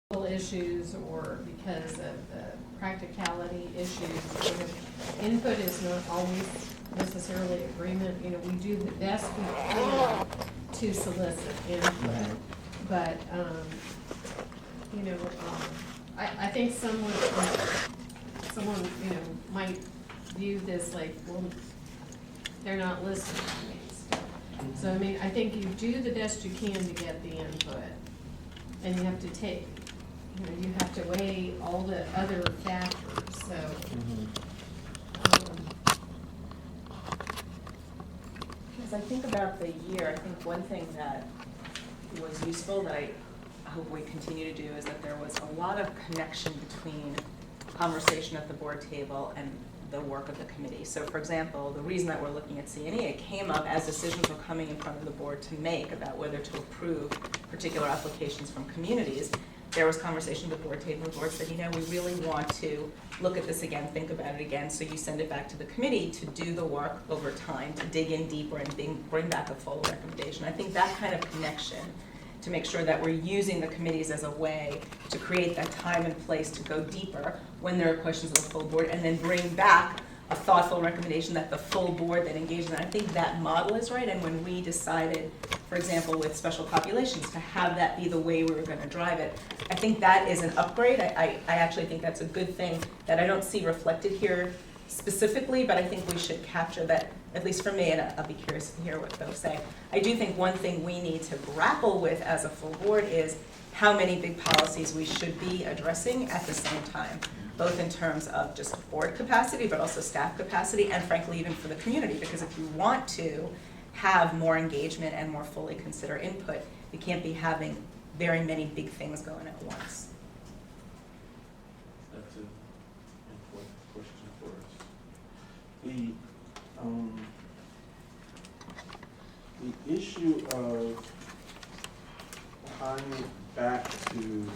issues or because of the practicality issues. Input is not always necessarily agreement. We do the best we can to solicit input, but I think someone might view this like, well, they're not listening to me still. So I think you do the best you can to get the input, and you have to take, you have to weigh all the other factors. So, as I think about the year, I think one thing that was useful that I hope we continue to do is that there was a lot of connection between conversation at the board table and the work of the committee. So for example, the reason that we're looking at C&E, it came up as decisions were coming in front of the board to make about whether to approve particular applications from communities. There was conversation at the board table, the board said, we really want to look at this again, think about it again, so you send it back to the committee to do the work over time, to dig in deeper and bring back a full recommendation. I think that kind of connection to make sure that we're using the committees as a way to create that time and place to go deeper when there are questions of the full board, and then bring back a thoughtful recommendation that the full board then engages in. I think that model is right, and when we decided, for example, with special populations, to have that be the way we were going to drive it, I think that is an upgrade. I actually think that's a good thing that I don't see reflected here specifically, but I think we should capture that, at least for me, and I'll be curious to hear what folks say. I do think one thing we need to grapple with as a full board is how many big policies we should be addressing at the same time, both in terms of just board capacity, but also staff capacity, and frankly, even for the community, because if you want to have more engagement and more fully consider input, you can't be having very many big things going at once. That's an important question for us. The issue of tying it back to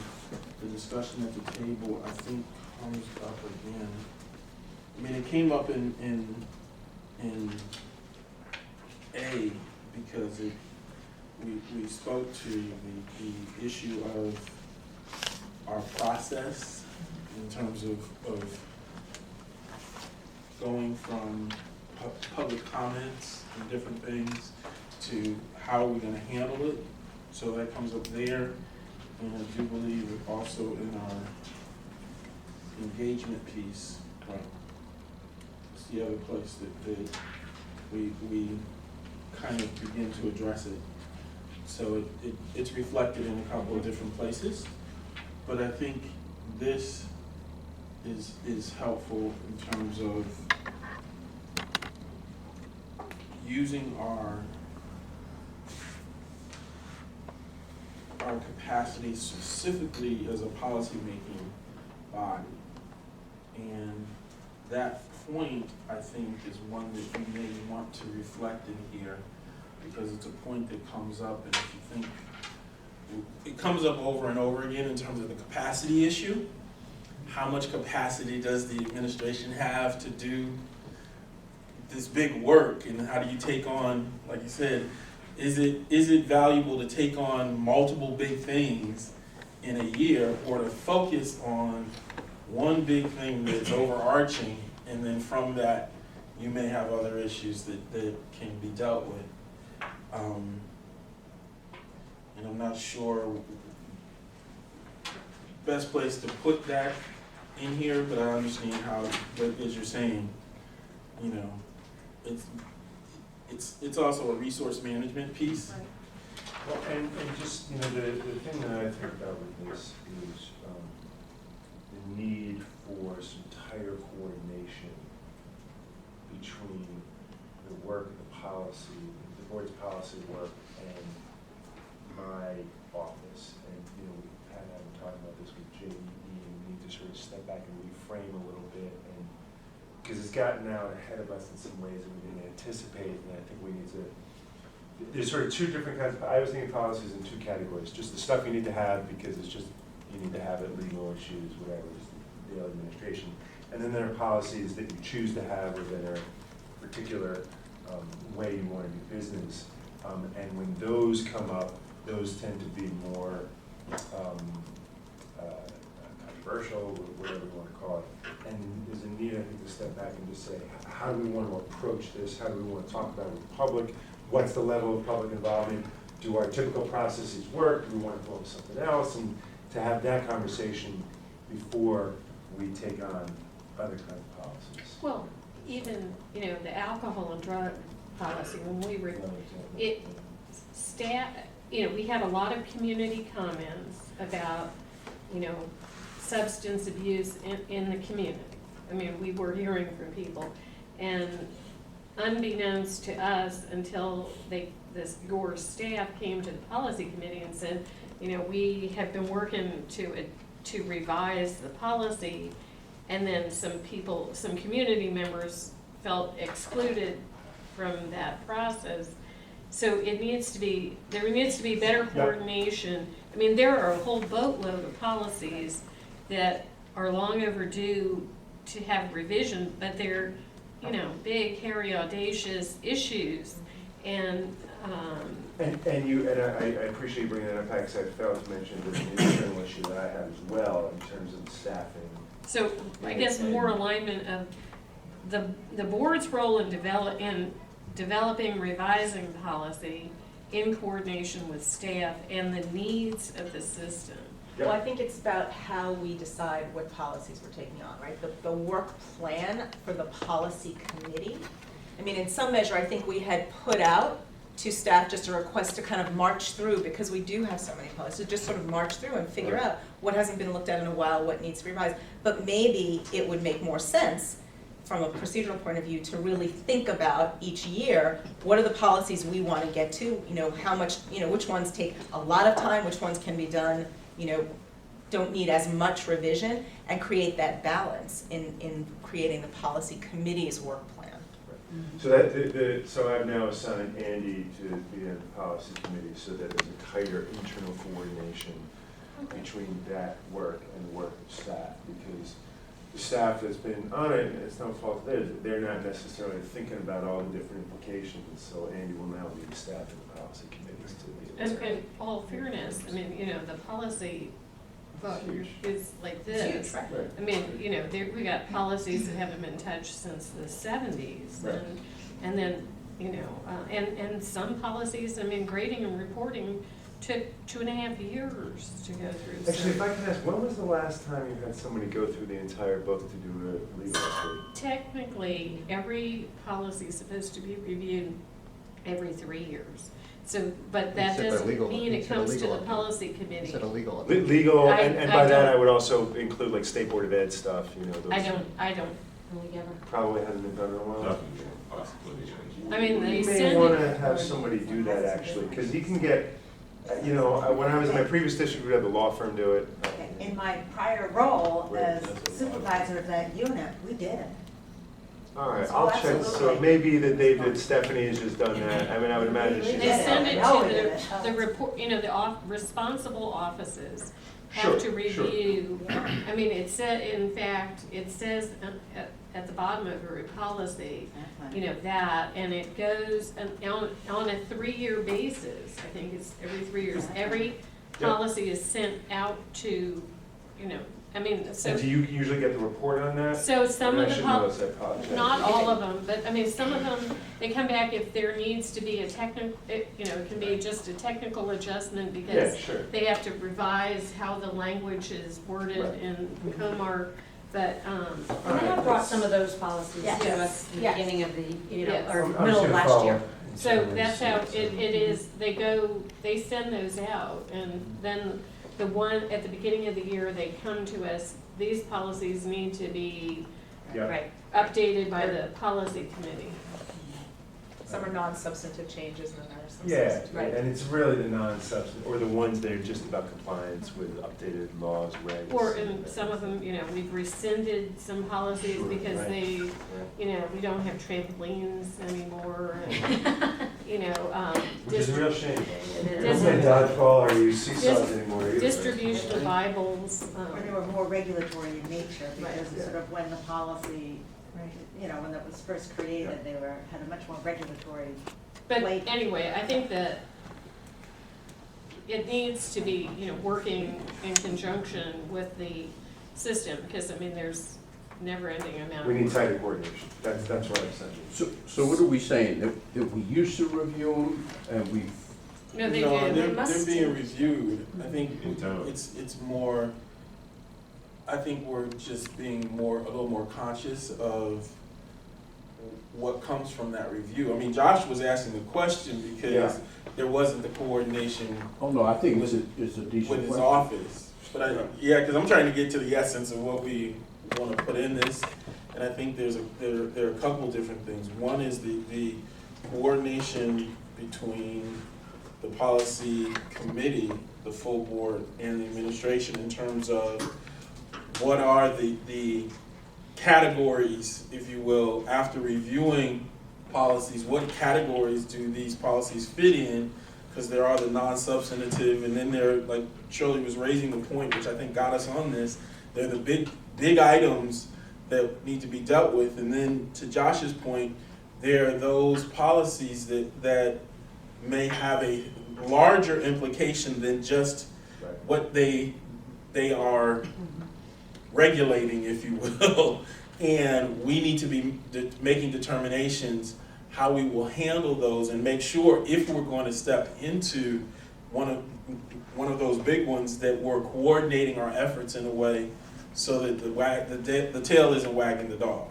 the discussion at the table, I think comes up again. It came up in A because we spoke to the issue of our process in terms of going from public comments and different things to how are we going to handle it. So that comes up there, and I do believe it also in our engagement piece. It's the other place that we kind of begin to address it. So it's reflected in a couple of different places, but I think this is helpful in terms of using our capacity specifically as a policy-making body. And that point, I think, is one that we may want to reflect in here, because it's a point that comes up, and if you think, it comes up over and over again in terms of the capacity issue. How much capacity does the administration have to do this big work, and how do you take on, like you said, is it valuable to take on multiple big things in a year, or to focus on one big thing that's overarching, and then from that you may have other issues that can be dealt with. And I'm not sure best place to put that in here, but I understand how, as you're saying, it's also a resource management piece. Right. Well, and just, the thing that I think about with this is the need for some tighter coordination between the work of the policy, the board's policy work, and my office. And, Pat and I were talking about this with JEE, and we need to sort of step back and reframe a little bit, and because it's gotten out ahead of us in some ways that we didn't anticipate, and I think we need to. There's sort of two different kinds I was thinking policies in two categories. Just the stuff you need to have because it's just, you need to have it, legal issues, whatever, just the administration. And then there are policies that you choose to have, or that are a particular way you want to do business. And when those come up, those tend to be more controversial, whatever you want to call it. And there's a need, I think, to step back and just say, how do we want to approach this? How do we want to talk about it with the public? What's the level of public involvement? Do our typical processes work? Do we want to go with something else? And to have that conversation before we take on other kind of policies. Well, even, the alcohol and drug policy, when we were, staff, we had a lot of community comments about, substance abuse in the community. I mean, we were hearing from people, and unbeknownst to us, until your staff came to the policy committee and said, we have been working to revise the policy, and then some community members felt excluded from that process. So there needs to be better coordination. I mean, there are a whole boatload of policies that are long overdue to have revision, but they're, big, hairy, audacious issues. And I appreciate you bringing that up, because I failed to mention there's an internal issue that I have as well in terms of staffing. so I guess more alignment of the board's role in developing, revising policy in coordination with staff and the needs of the system. Yep. Well, I think it's about how we decide what policies we're taking on, right? The work plan for the policy committee. I mean, in some measure, I think we had put out to staff just a request to kind of march through, because we do have so many policies, to just sort of march through and figure Right. out what hasn't been looked at in a while, what needs to be revised. But maybe it would make more sense from a procedural point of view to really think about each year, what are the policies we want to get to, how much, which ones take a lot of time, which ones can be done, don't need as much revision, and create that balance in creating the policy committee's work plan. So so I've now assigned Andy to be in the policy committee so that there's a tighter internal coordination between that work and the work of staff, because the staff that's been on it, it's no fault of theirs, they're not necessarily thinking about all the different implications, so Andy will now be the staff in the policy committees to be able to. And in all fairness, I mean, the policy book is like this. Right. Right. I mean, we got policies that haven't been touched since the 70s. Right. And then, and some policies, I mean, grading and reporting took 2.5 years to go through. Actually, if I can ask, when was the last time you had somebody go through the entire book to do a legal update? Technically, every policy is supposed to be reviewed every 3 years. So, but that Except a doesn't legal- mean it except a comes to legal the update. policy committee. Is it illegal? Legal, and by I that don't- I would also include like State Board of Ed stuff, those. I don't really ever. Probably hasn't been done in a while. I mean, they You may send want it. to have somebody do that actually, because you can get, when I was in my previous district, we had the law firm do it. In my prior role Right. as supervisor of that unit, we did it. All right, Oh, I'll check, so absolutely. it may be that Stephanie has just done that, I mean, I would imagine she's. They send it No, we to didn't. the report, the responsible offices Sure, have to sure. review. I mean, it said, in fact, it says at the bottom of every policy, that, and it goes on a 3-year basis. I think it's every 3 years. Every Yep. policy is sent out to, so. And do you usually get the report on that? So some I of the should know this, I apologize. not all of them, but I mean, some of them, they come back if there needs to be a it can be just a technical adjustment Yeah, because sure. they have to revise how the language is worded Right. in Comar, but, And they have brought some of those policies Yes. to us in the Yes. beginning of the, Yes. or I'm just middle of gonna last follow year. up and so send that's this, how so- it is, they send those out, and then the one, at the beginning of the year, they come to us, these policies need to be Yeah. Right. updated by the policy committee. Some are non-substantive changes, and then there are some Yeah, substantive. Right. and it's really the non-substantive, or the ones that are just about compliance with updated laws, regs. Or in some of them, we've rescinded some policies Sure, because right. they, Right. we don't have trampolines anymore, and, Which is a real shame. It You is. don't play dodgeball or use seesaws anymore either. distribution of Bibles. Or they were more regulatory in nature Right. because it's sort of when the policy, when that was first created, Yeah. they had a much more regulatory. But Wait. anyway, I think that it needs to be, working in conjunction with the system, because, I mean, there's never-ending amount of. We need tighter coordination, that's what I'm saying. So what are we saying? That we used to review them and we've, No, they No, do, they must. they're being reviewed. I think Internally. it's more, I think we're just being a little more conscious of what comes from that review. I mean, Josh was asking the question because Yeah. there wasn't the coordination oh no, I think it's a decent with his question. office. But because I'm trying to get to the essence of what we want to put in this, and I think there are a couple of different things. One is the coordination between the policy committee, the full board, and the administration in terms of what are the categories, if you will, after reviewing policies, what categories do these policies fit in? Because there are the non-substantive, and then there, like Shirley was raising the point, which I think got us on this, they're the big items that need to be dealt with. And then to Josh's point, there are those policies that may have a larger implication than just Right. what they are regulating, if you will. And we need to be making determinations how we will handle those and make sure if we're going to step into one of those big ones that we're coordinating our efforts in a way so that the tail isn't wagging the dog.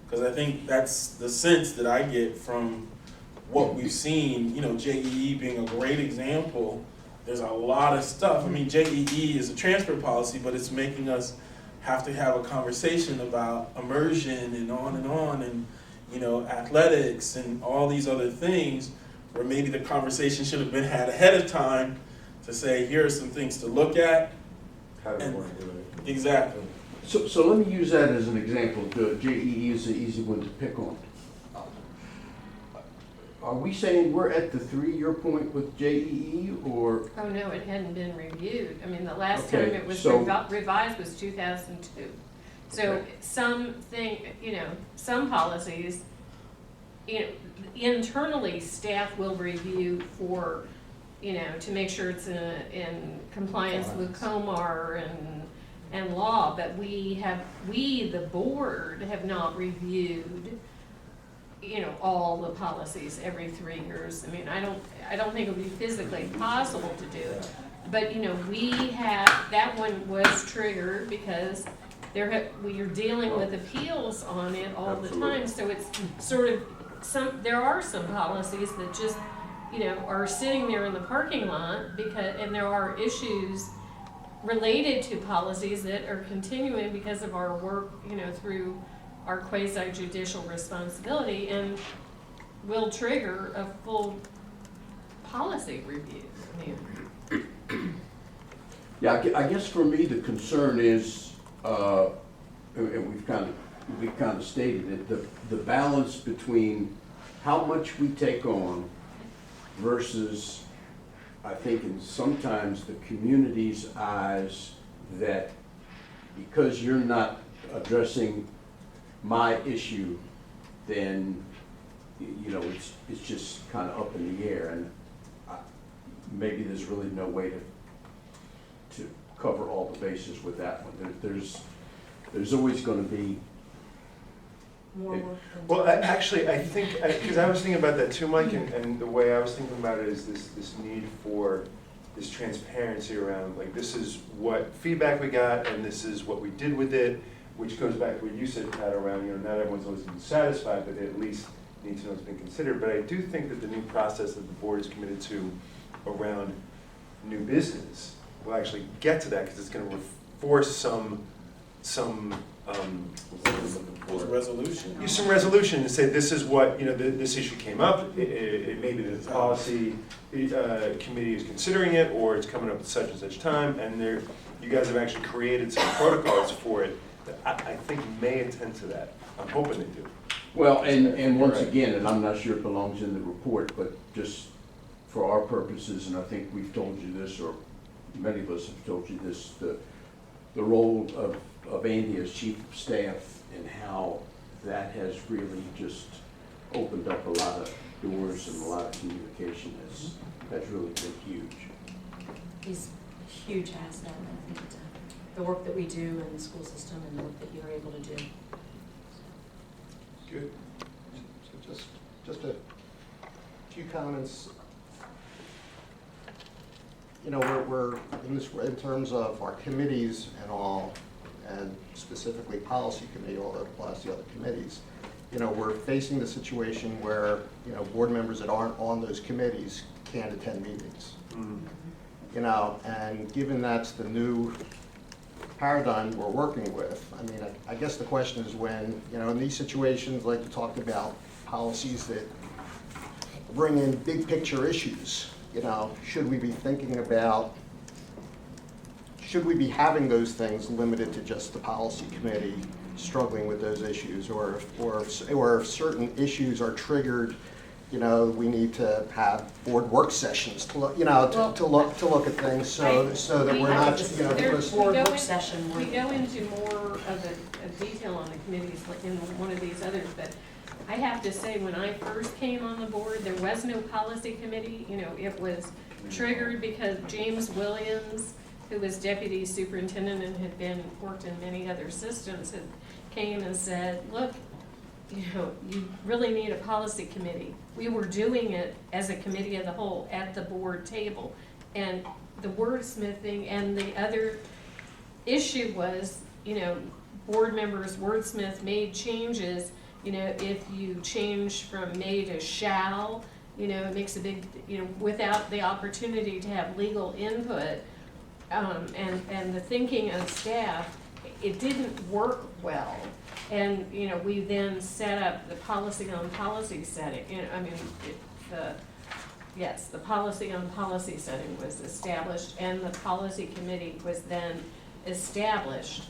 Because I think that's the sense that I get from what we've seen, JEE being a great example. There's a lot of stuff. I mean, JEE is a transfer policy, but it's making us have to have a conversation about immersion and on, and athletics and all these other things, where maybe the conversation should have been had ahead of time to say, here are some things to look at. How do we want to do it? Exactly. So let me use that as an example. The JEE is an easy one to pick on. Are we saying we're at the 3-year point with JEE, or? Oh, no, it hadn't been reviewed. I mean, the last Okay, time it was so- revised was 2002. So Okay. some policies, internally, staff will review for, to make sure it's in compliance with COMAR and law, but we, the board, have not reviewed all the policies every 3 years. I mean, I don't think it would be physically possible to do it. But, that one was triggered because we are dealing with appeals on it all the time. So it's sort of, there are some policies that just, are sitting there in the parking lot and there are issues related to policies that are continuing because of our work, through our quasi-judicial responsibility, and will trigger a full policy review. I mean, Yeah, I guess for me, the concern is, and we've kind of stated it, the balance between how much we take on versus, I think, in sometimes the community's eyes, that because you're not addressing my issue, then it's just kind of up in the air, and maybe there's really no way to cover all the bases with that one. There's always going to be. More work than- Well, actually, I think, because I was thinking about that too, Mike, and the way I was thinking about it is this need for this transparency around, like, this is what feedback we got, and this is what we did with it, which goes back to what you said, Pat, around, not everyone's always been satisfied, but they at least need to know it's been considered. But I do think that the new process that the board is committed to around new business will actually get to that, because it's going to force some Resolution. use some resolution and say, this is what, this issue came up, it maybe the policy committee is considering it, or it's coming up at such and such time, and you guys have actually created some protocols for it that I think may attend to that. I'm hoping they do. Well, and once Right. again, and I'm not sure it belongs in the report, but just for our purposes, and I think we've told you this, or many of us have told you this, the role of Andy as chief of staff, and how that has really just opened up a lot of doors, and a lot of communication has really been huge. He's a huge asset, I think, the work that we do in the school system and the work that you're able to do. Good. So just a few comments. You know, we're in this, in terms of our committees and all, and specifically policy committee, although it applies to other committees, you know, we're facing the situation where, you know, board members that aren't on those committees can't attend meetings. You know, and given that's the new paradigm we're working with, I mean, I guess the question is when, you know, in these situations, like you talked about, policies that bring in big picture issues, you know, should we be thinking about, should we be having those things limited to just the policy committee struggling with those issues, or if certain issues are triggered, you know, we need to have board work sessions to look, you know, to look at things so that we're not, you know, because Board We go work in- session. We go into more of a detail on the committees like in one of these others, but I have to say, when I first came on the board, there was no policy committee. You know, it was triggered because James Williams, who was deputy superintendent and had worked in many other systems, had came and said, look, you know, you really need a policy committee. We were doing it as a committee of the whole at the board table. And the wordsmithing and the other issue was, you know, board members wordsmith made changes. You know, if you change from may to shall, you know, it makes a big, you know, without the opportunity to have legal input, and the thinking of staff, it didn't work well. And, you know, we then set up the policy on policy setting, you know, I mean, the policy on policy setting was established and the policy committee was then established.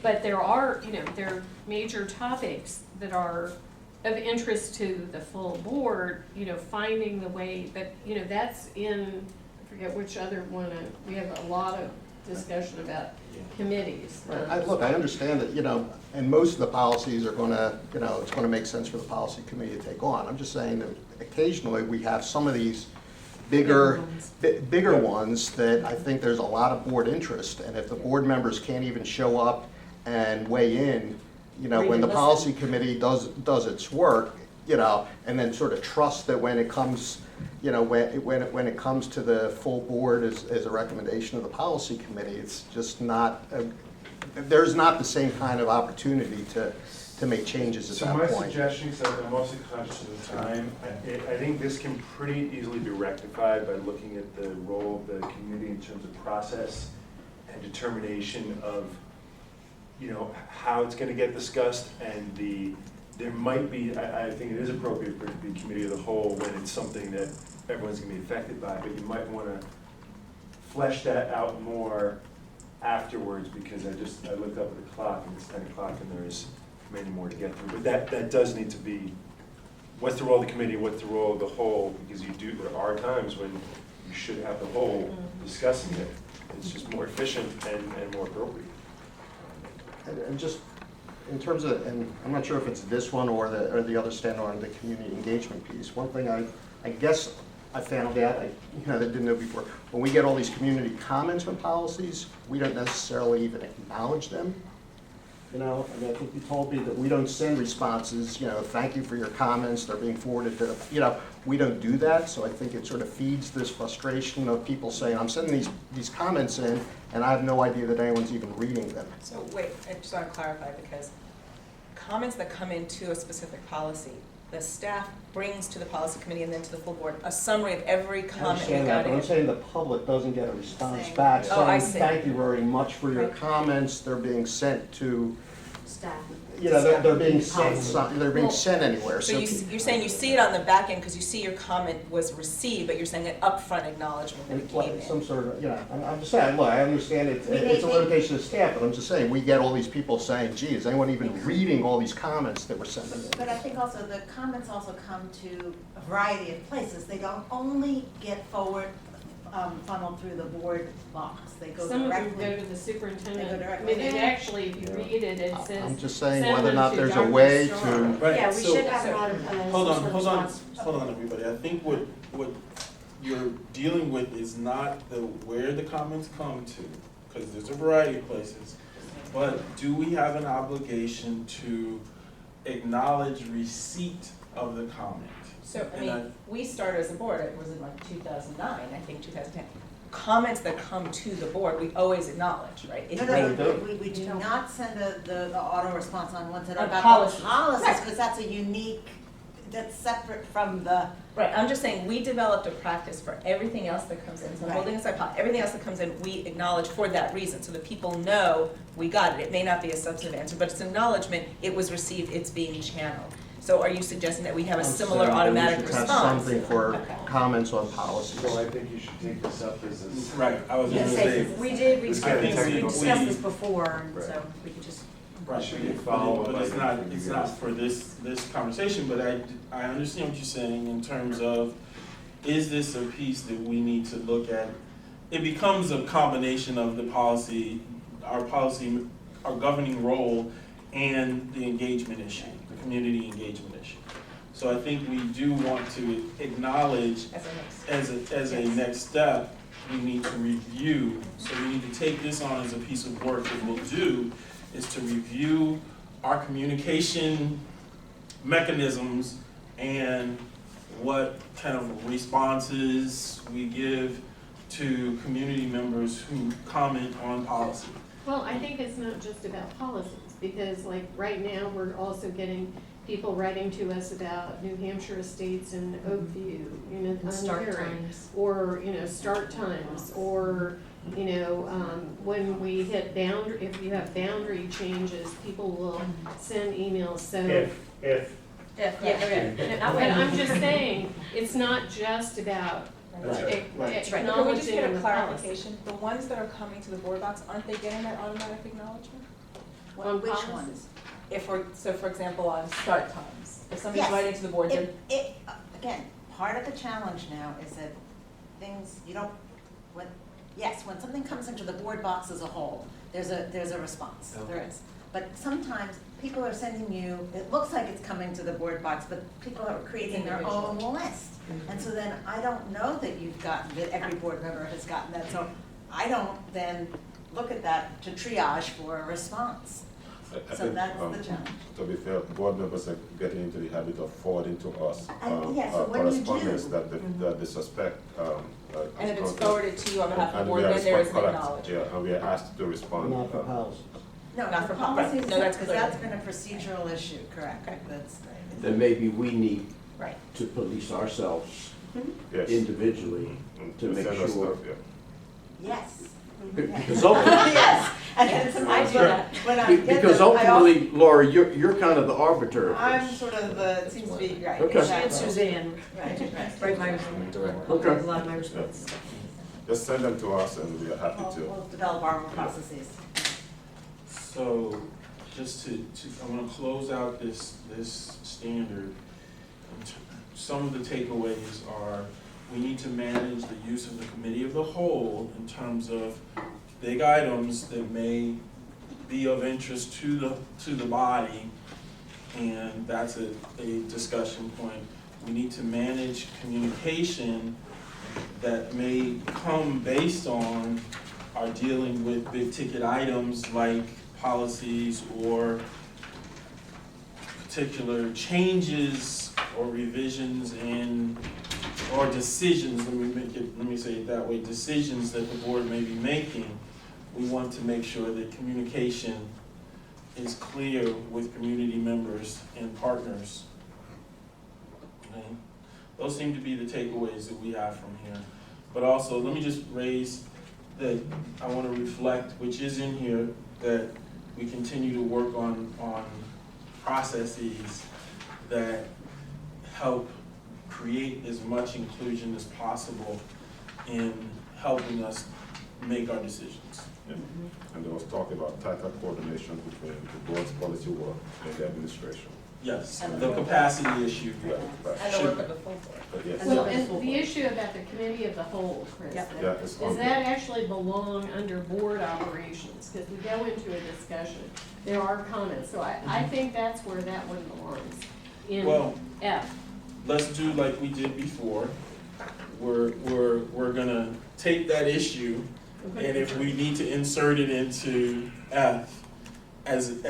But there are, you know, there are major topics that are of interest to the full board, you know, finding the way, but, you know, that's in, I forget which other one, we have a lot of discussion about committees. Look, I understand that, you know, and most of the policies are gonna, you know, it's gonna make sense for the policy committee to take on. I'm just saying that occasionally we have some of these bigger ones that I think there's a lot of board interest, and if the board members can't even show up and weigh in, you know, when the policy committee does its work, you know, and then sort of trust that when it comes, you know, when it comes to the full board as a recommendation of the policy committee, it's just not, there's not the same kind of opportunity to make changes at So that my point. suggestion, because I'm mostly conscious of the time, I think this can pretty easily be rectified by looking at the role of the committee in terms of process and determination of, you know, how it's gonna get discussed, and there might be, I think it is appropriate for it to be committee of the whole when it's something that everyone's gonna be affected by, but you might wanna flesh that out more afterwards, because I looked up at the clock and it's 10 o'clock and there's many more to get through. But that does need to be, what's the role of the committee, what's the role of the whole, because there are times when you should have the whole discussing it. It's just more efficient and more appropriate. And just in terms of, and I'm not sure if it's this one or the other standalone, the community engagement piece. One thing I guess I found out, you know, that didn't know before, when we get all these community comments on policies, we don't necessarily even acknowledge them. You know, I mean, I think you told me that we don't send responses, you know, thank you for your comments, they're being forwarded to, you know, we don't do that, so I think it sort of feeds this frustration of people saying, I'm sending these comments in, and I have no idea that anyone's even reading them. So wait, I just want to clarify, because comments that come into a specific policy, the staff brings to the policy committee and then to the full board a summary of every I comment we understand that, got but I'm in. saying the public doesn't get a response Saying- back Oh, I saying, see. thank you very much for your Right. comments, they're being sent to, Staff. you know, they're being sent, Policy. they're being Well, sent anywhere, So you're saying you see it on the back end because you see your comment was received, but you're saying an upfront acknowledgement that it came in. some sort of, you know, I'm just saying, look, I understand it's a They- limitation of staff, but I'm just saying, we get all these people saying, gee, is anyone even reading all these comments that we're sending in? But I think also the comments also come to a variety of places. They don't only get funneled through the board box. They go Some of them directly. go to the superintendent. They go I directly. mean, it actually, if you read it, it says. I'm just saying send whether or them not to there's a Dr. way Starr. to, Right, Yeah, we so- should have Hold on, some sort of response. hold on, everybody. I think what you're dealing with is not where the comments come to. because there's a variety of places, but do we have an obligation to acknowledge receipt of the comment? So, I And mean, we started as a board, it was in like 2009, I think, 2010. Comments that come to the board, we always acknowledge, right? If No, they- we do not send the auto response on ones that are On about policies. the policies, Right. because that's a unique, that's separate from the, Right, I'm just saying, we developed a practice for everything else that comes in, so Right. holding aside, everything else that comes in, we acknowledge for that reason, so that people know we got it. It may not be a substantive answer, but it's acknowledgement, it was received, it's being channeled. So are you suggesting that we have a I'm similar saying that automatic we should response? have something for Okay. comments on policies. Well, I think you should take this up as a. Right, I was gonna Yes, say, we did, we It's getting discussed technical. this before, and so we could just, right, Should we but follow but up it's on not, anything it's you not guys- for this conversation, but I understand what you're saying in terms of, is this a piece that we need to look at? It becomes a combination of the policy, our governing role, and the engagement issue, the community engagement issue. So I think we do want to acknowledge as a next step, we need to review, so we need to take this on as a piece of work that we'll do, is to review our communication mechanisms and what kind of responses we give to community members who comment on policy. Well, I think it's not just about policies, because like right now, we're also getting people writing to us about New Hampshire estates and Oakview, you know, and start uncaring, times. or, you know, start times, or, you know, when we hit if you have boundary changes, people will send emails, so. If. But I'm just saying, it's not just about That's right. Right. Can we just acknowledging get a the policy. clarification? The ones that are coming to the board box, aren't they getting that automatic acknowledgement? On which policies. ones? So for example, on start times, if somebody's Yes. writing to the board, they're Again, part of the challenge now is that things, you don't, when something comes into the board box as a whole, there's a response. there is. But sometimes people are sending you, it looks like it's coming to the board box, but people are creating their own list. And so then I don't know that you've gotten, that every board member has gotten that, so I don't then look at that to triage for a response. I So think, that's the challenge. To be fair, board members are getting into the habit of forwarding to us And yes, so what do you correspondence do? that they suspect. And if it's as- forwarded to you on behalf of the and board, we are then there is an correct, acknowledgement. Yeah, and we are asked to respond. Not for policies. No, Not not for for pol- right. policies, No, that's because clear. that's been a procedural issue, correct? Okay. That's, Then maybe we need Right. to police ourselves Yes. individually Mm, to make send us sure. stuff, yeah. yes. Because ultimately, Yes, and then sometimes when I get because them, I also, ultimately, Laura, you're kind of the arbiter of I'm this. sort of the, it seems to be, right, Okay. She and exactly. Suzanne, Right. write my, Okay. a lot of my responses. Just send them to us and we are happy We'll, to. we'll develop our own processes. So, just I'm gonna close out this standard. Some of the takeaways are, we need to manage the use of the committee of the whole in terms of big items that may be of interest to the body, and that's a discussion point. We need to manage communication that may come based on our dealing with big ticket items like policies or particular changes or revisions or decisions, let me say it that way, decisions that the board may be making. We want to make sure that communication is clear with community members and partners. Okay? Those seem to be the takeaways that we have from here. But also, let me just raise that I want to reflect, which is in here, that we continue to work on processes that help create as much inclusion as possible in helping us make our decisions. Yeah. And there was talk about tighter coordination between the board's policy work and the administration. Yes, the capacity issue. Yeah, right. And the work of the full board. But yes, Well, and the issue about the committee of the whole, Chris, Yeah. yeah, it's does on. that actually belong under board operations? Because we go into a discussion, there are comments, so I think that's where that one belongs, in Well, F. let's do like we did before. We're gonna take that issue And if we need to insert it into F as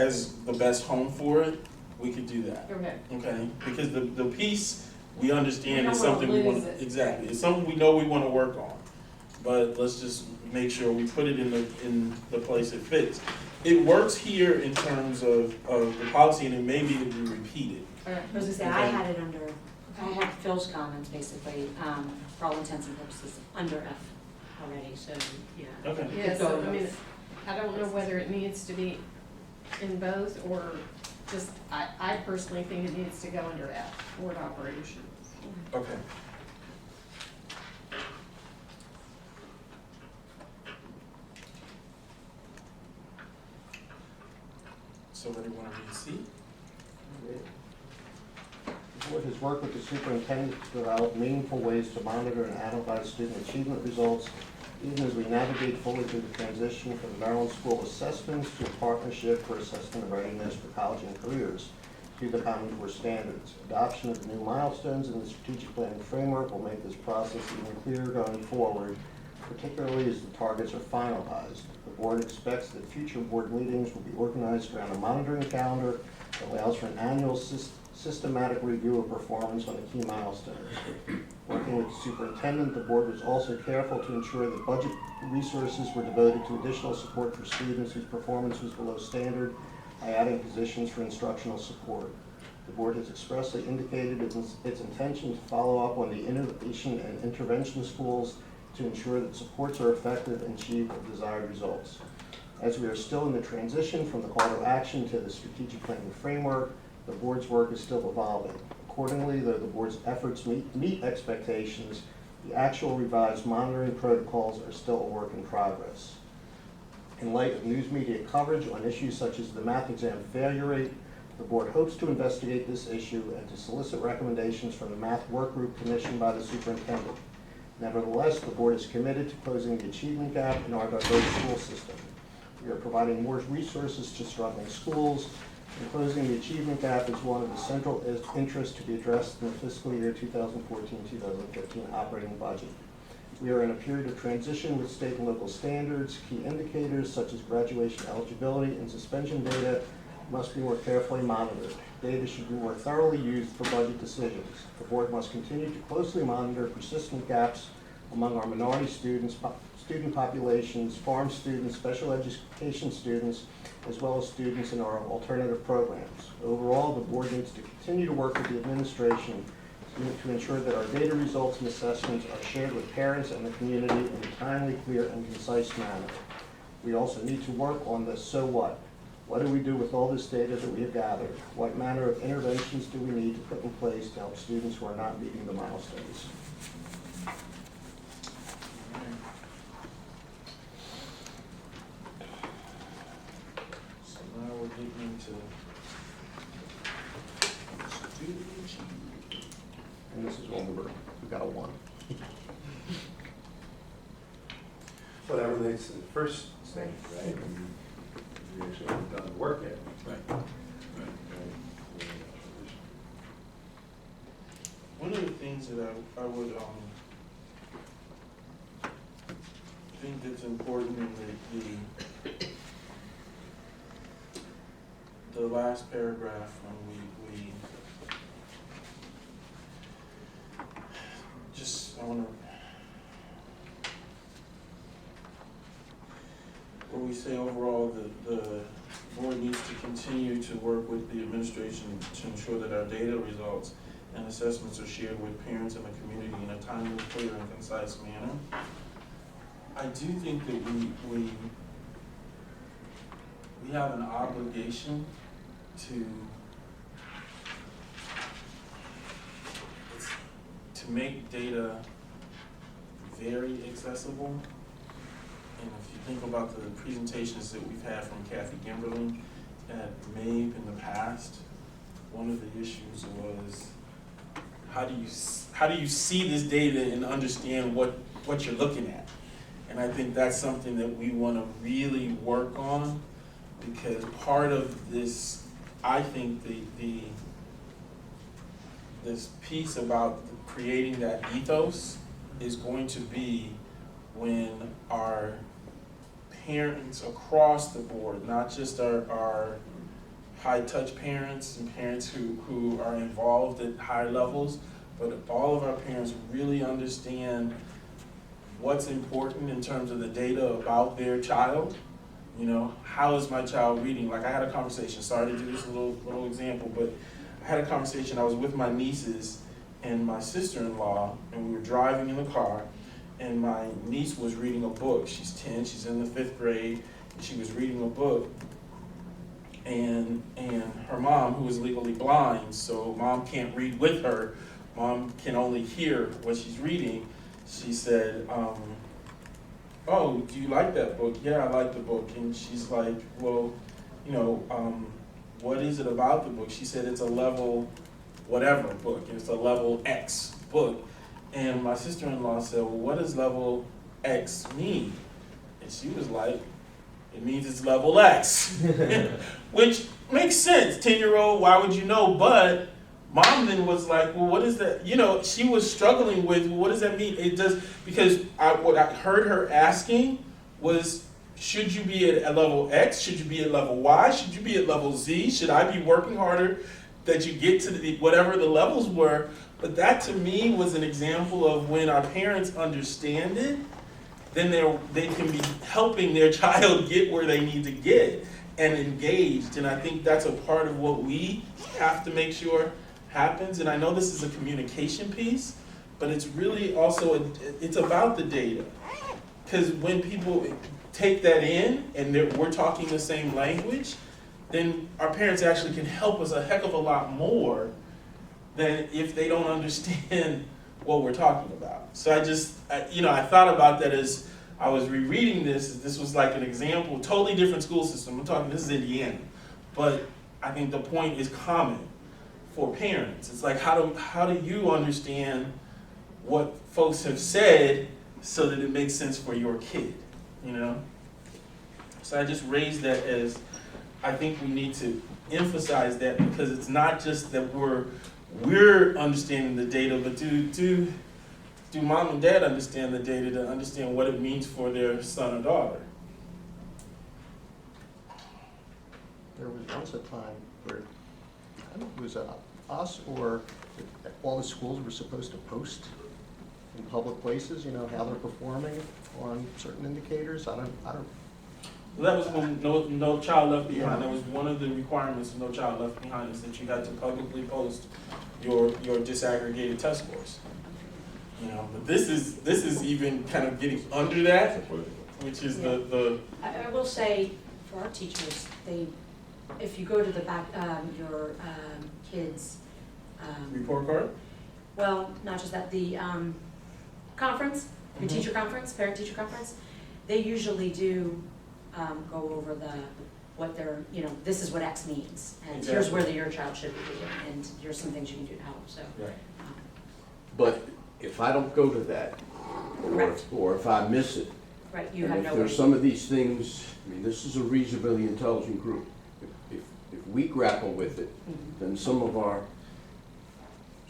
the best home for it, we could do that. Okay. Okay, because the piece we understand We is don't wanna something we want lose to, it. exactly, it's something we know we want to work on. But let's just make sure we put it in the place it fits. It works here in terms of the policy, and it may be to be repeated. I was gonna say, I had it under, I had Phil's comments basically, for all intents and purposes, under F already, so, yeah. Okay. Yeah, Could go so, in I mean, both. I don't know whether it needs to be in both, or just, I personally think it needs to go under F, board operations. Okay. Somebody want to read C? The board has worked with the superintendent to develop meaningful ways to monitor and analyze student achievement results, even as we navigate fully through the transition from Maryland School Assessments to a partnership for assessment of readiness for college and careers to the Common Core standards. Adoption of the new milestones in the strategic planning framework will make this process even clearer going forward, particularly as the targets are finalized. The board expects that future board meetings will be organized around a monitoring calendar that allows for an annual systematic review of performance on the key milestones. Working with the superintendent, the board was also careful to ensure that budget resources were devoted to additional support for students whose performance was below standard by adding positions for instructional support. The board has expressly indicated its intention to follow up on the innovation and intervention schools to ensure that supports are effective and achieve the desired results. As we are still in the transition from the call to action to the strategic planning framework, the board's work is still evolving. Accordingly, though the board's efforts meet expectations, the actual revised monitoring protocols are still a work in progress. In light of news media coverage on issues such as the math exam failure rate, the board hopes to investigate this issue and to solicit recommendations from the math work group commissioned by the superintendent. Nevertheless, the board is committed to closing the achievement gap in our diverse school system. We are providing more resources to struggling schools, and closing the achievement gap is one of the central interests to be addressed in the fiscal year 2014-2015 operating budget. We are in a period of transition with state and local standards. Key indicators such as graduation eligibility and suspension data must be more carefully monitored. Data should be more thoroughly used for budget decisions. The board must continue to closely monitor persistent gaps among our minority students, student populations, farm students, special education students, as well as students in our alternative programs. Overall, the board needs to continue to work with the administration to ensure that our data results and assessments are shared with parents and the community in a timely, clear, and concise manner. We also need to work on the so what. What do we do with all this data that we have gathered? What manner of interventions do we need to put in place to help students who are not meeting the milestones? So now we're getting into student achievement. And this is one we got a 1. Well, that relates to the first thing, right? We actually haven't done the work yet. Right. One of the things that I would think that's important in the last paragraph when we just, I want to, where we say overall the board needs to continue to work with the administration to ensure that our data results and assessments are shared with parents and the community in a timely, clear, and concise manner. I do think that we have an obligation to make data very accessible. And if you think about the presentations that we've had from Kathy Gimberling at MAPE in the past, one of the issues was how do you see this data and understand what you're looking at? And I think that's something that we want to really work on, because part of this, I think this piece about creating that ethos is going to be when our parents across the board, not just our high-touch parents and parents who are involved at higher levels, but all of our parents really understand what's important in terms of the data about their child. You know, how is my child reading? Like, I had a conversation, sorry to do this little example, but I had a conversation, I was with my nieces and my sister-in-law, and we were driving in the car, and my niece was reading a book. She's 10, she's in the 5th grade, and she was reading a book. And her mom, who is legally blind, so mom can't read with her, mom can only hear what she's reading, she said, oh, do you like that book? Yeah, I like the book. And she's like, well, you know, what is it about the book? She said it's a level whatever book, and it's a level X book. And my sister-in-law said, well, what does level X mean? And she was like, it means it's level X, which makes sense. 10-year-old, why would you know? But mom then was like, well, what is that? You know, she was struggling with, well, what does that mean? It does, because what I heard her asking was, should you be at level X? Should you be at level Y? Should you be at level Z? Should I be working harder that you get to the whatever the levels were? But that to me was an example of when our parents understand it, then they can be helping their child get where they need to get and engaged. And I think that's a part of what we have to make sure happens. And I know this is a communication piece, but it's really also, it's about the data. Because when people take that in and we're talking the same language, then our parents actually can help us a heck of a lot more than if they don't understand what we're talking about. So I thought about that as I was rereading this. This was like an example, totally different school system. I'm talking, this is Indiana. But I think the point is common for parents. It's like, how do you understand what folks have said so that it makes sense for your kid, you know? So I just raised that as, I think we need to emphasize that, because it's not just that we're understanding the data, but do mom and dad understand the data to understand what it means for their son or daughter? There was once a time where, I don't know if it was us or all the schools were supposed to post in public places, you know, how they're performing on certain indicators. I don't. Well, that was when no Child Left Behind. That was one of the requirements of No Child Left Behind, is that you had to publicly post your disaggregated test scores. You know, but this is even kind of getting under that, which is the. I will say, for our teachers, if you go to the back, your kids' Report card? well, not just that, the conference, your teacher conference, parent-teacher conference, they usually do go over what they're, you know, this is what X means, and here's where your child should be doing, and here's some things you can do to help, so. Right. But if I don't go to that, Correct. or if I miss it, Right, you and have if no way. there's some of these things, I mean, this is a reasonably intelligent group. If we grapple with it, then some of our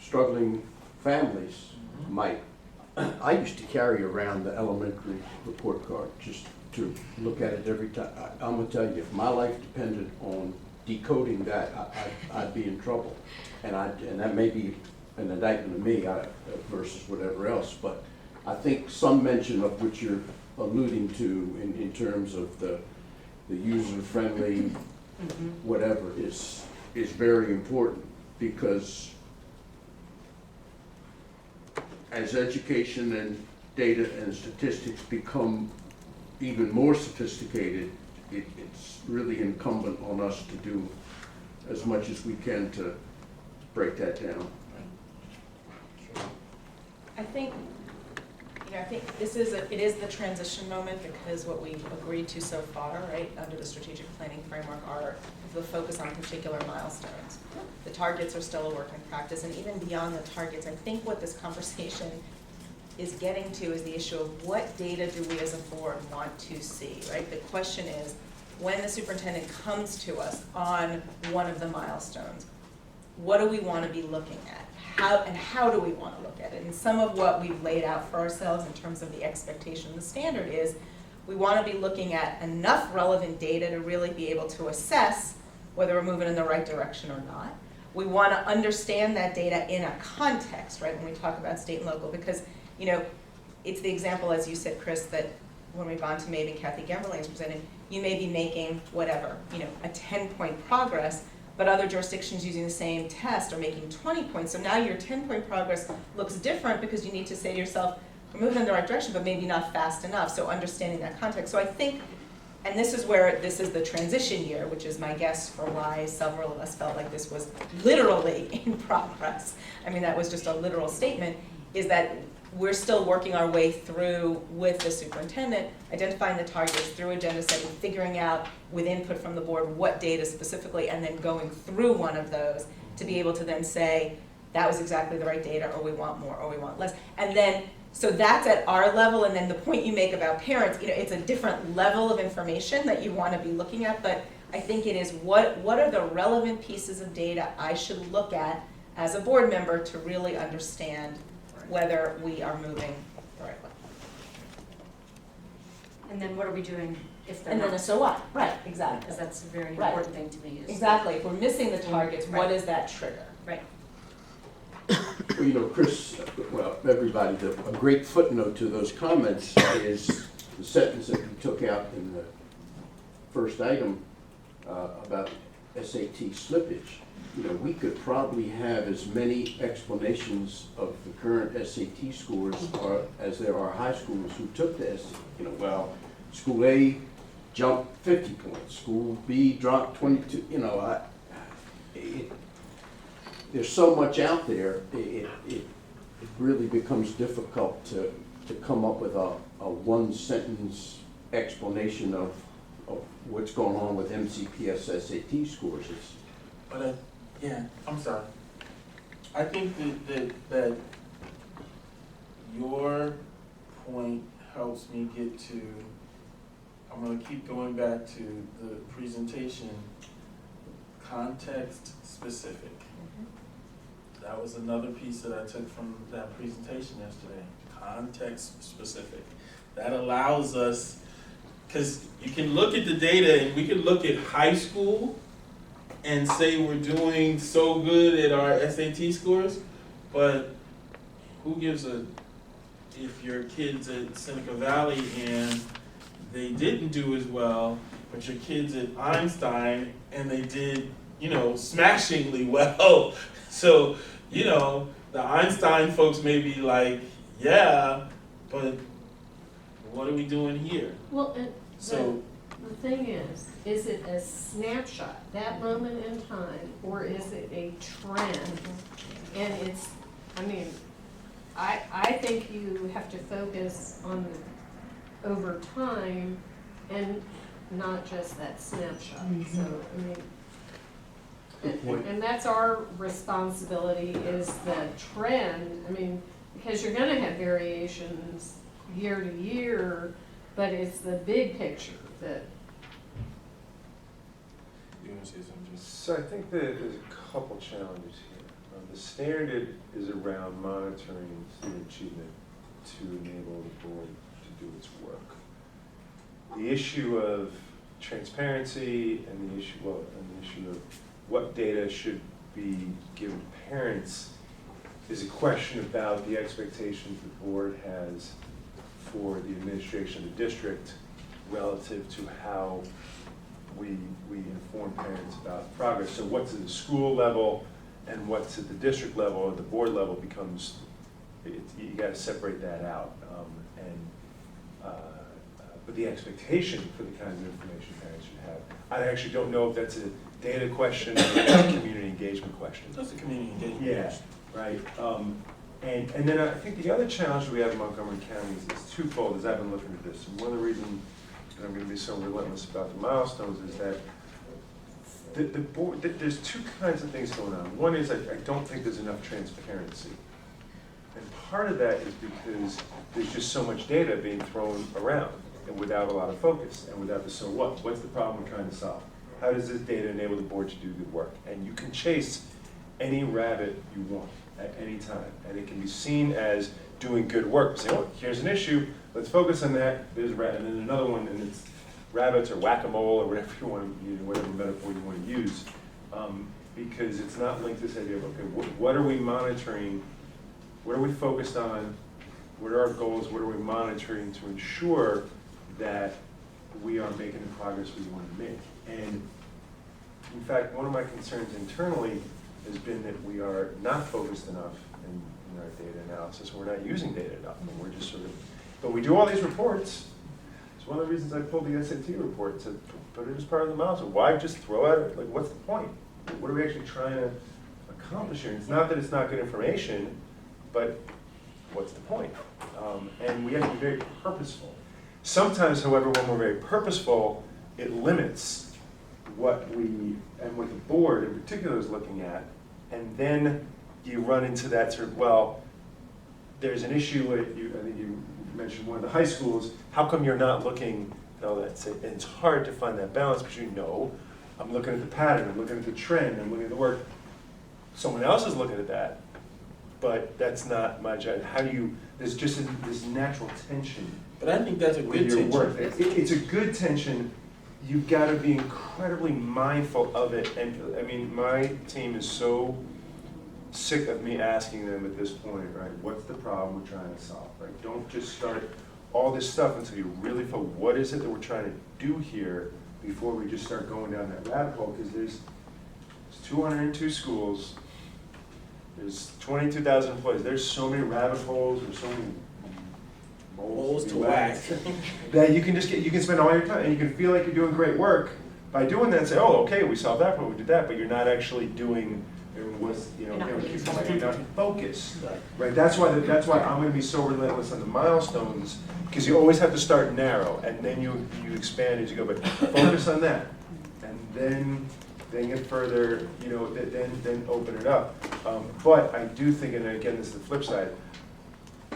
struggling families might. I used to carry around the elementary report card just to look at it every time. I'm gonna tell you, if my life depended on decoding that, I'd be in trouble. And that may be an indictment of me versus whatever else, but I think some mention of what you're alluding to in terms of the user-friendly whatever is very important, because as education and data and statistics become even more sophisticated, it's really incumbent on us to do as much as we can to break that down. I think it is the transition moment, because what we've agreed to so far, right, under the strategic planning framework, are the focus on particular milestones. The targets are still a work in practice, and even beyond the targets, I think what this conversation is getting to is the issue of what data do we as a board want to see, right? The question is, when the superintendent comes to us on one of the milestones, what do we want to be looking at? How do we want to look at it? And some of what we've laid out for ourselves in terms of the expectation, the standard is, we want to be looking at enough relevant data to really be able to assess whether we're moving in the right direction or not. We want to understand that data in a context, right, when we talk about state and local, because, you know, it's the example, as you said, Chris, that when we've gone to maybe Kathy Gemberling's presented, you may be making whatever, you know, a 10-point progress, but other jurisdictions using the same test are making 20 points. So now your 10-point progress looks different because you need to say to yourself, we're moving in the right direction, but maybe not fast enough. So understanding that context. So I think, and this is where this is the transition year, which is my guess for why several of us felt like this was literally in progress. I mean, that was just a literal statement, is that we're still working our way through with the superintendent, identifying the targets through agenda setting, figuring out with input from the board what data specifically, and then going through one of those to be able to then say, that was exactly the right data, or we want more, or we want less. And then, so that's at our level, and then the point you make about parents, you know, it's a different level of information that you want to be looking at, but I think it is what are the relevant pieces of data I should look at as a board member to really understand whether we are moving the right way. And then what are we doing if they're And then not? a so what? Right, exactly. Because that's a very Right. important thing to me. Is Exactly. If we're missing the targets, what Right. is that trigger? Right. Well, you know, Chris, well, everybody, a great footnote to those comments is the sentence that you took out in the first item about SAT slippage. You know, we could probably have as many explanations of the current SAT scores as there are high schoolers who took the SAT. You know, well, school A jumped 50 points, school B dropped 22, you know, there's so much out there, it really becomes difficult to come up with a one-sentence explanation of what's going on with MCPS SAT scores. But yeah, I'm sorry. I think that your point helps me get to, I'm gonna keep going back to the presentation, context specific. That was another piece that I took from that presentation yesterday, context specific. That allows us, because you can look at the data and we can look at high school and say we're doing so good at our SAT scores, but who gives a, if your kid's at Seneca Valley and they didn't do as well, but your kid's at Einstein and they did, you know, smashingly well. So, you know, the Einstein folks may be like, yeah, but what are we doing here? Well, and So, the thing is it a snapshot, that moment in time, or is it a trend? And it's, I mean, I think you have to focus on the over time and not just that snapshot. So, I mean, and that's our responsibility, is the trend. I mean, because you're gonna have variations year to year, but it's the big picture that. you want to say something? So I think that there's a couple challenges here. The standard is around monitoring student achievement to enable the board to do its work. The issue of transparency and the issue of what data should be given to parents is a question about the expectations the board has for the administration of the district relative to how we inform parents about progress. So what's at the school level and what's at the district level or the board level becomes, you gotta separate that out. But the expectation for the kinds of information parents should have, I actually don't know if that's a data question or a community engagement question. That's a community engagement. Yeah, right. And then I think the other challenge we have in Montgomery County is twofold as I've been looking at this. And one of the reasons that I'm going to be so relentless about the milestones is that the board, there's two kinds of things going on. One is I don't think there's enough transparency. And part of that is because there's just so much data being thrown around and without a lot of focus and without the so what. What's the problem we're trying to solve? How does this data enable the board to do good work? And you can chase any rabbit you want at any time. And it can be seen as doing good work. Say, oh, here's an issue, let's focus on that, there's and then another one, and it's rabbits or whack-a-mole or whatever you want to, whatever metaphor you want to use, because it's not linked to this idea of, okay, what are we monitoring, what are we focused on, what are our goals, what are we monitoring to ensure that we are making the progress we want to make. And in fact, one of my concerns internally has been that we are not focused enough in our data analysis. We're not using data enough, and we're just sort of, but we do all these reports. It's one of the reasons I pulled the SAT report to put it as part of the milestone. Why just throw at it? Like, what's the point? What are we actually trying to accomplish here? It's not that it's not good information, but what's the point? And we have to be very purposeful. Sometimes, however, when we're very purposeful, it limits what we, and what the board in particular is looking at, and then you run into that sort of, well, there's an issue with, I think you mentioned one of the high schools, how come you're not looking at all that? And it's hard to find that balance because I'm looking at the pattern, I'm looking at the trend, I'm looking at the work. Someone else is looking at that, but that's not my job. How do you, there's just this natural tension. But I think that's a with good your tension. work. It's a good tension. You've got to be incredibly mindful of it. And I mean, my team is so sick of me asking them at this point, right, what's the problem we're trying to solve, right? Don't just start all this stuff until you really feel what is it that we're trying to do here before we just start going down that rabbit hole, because there's 202 schools, there's 22,000 employees, there's so many rabbit holes, there's so many Moles to wax. that you can just you can spend all your time, and you can feel like you're doing great work by doing that and say, oh, okay, we solved that problem, we did that, but you're not actually doing what's, You're not you're not focused. Right, that's why I'm going to be so relentless on the milestones, because you always have to start narrow, and then you expand as you go, but focus on that, and then get further, then open it up. But I do think, and again, this is the flip side,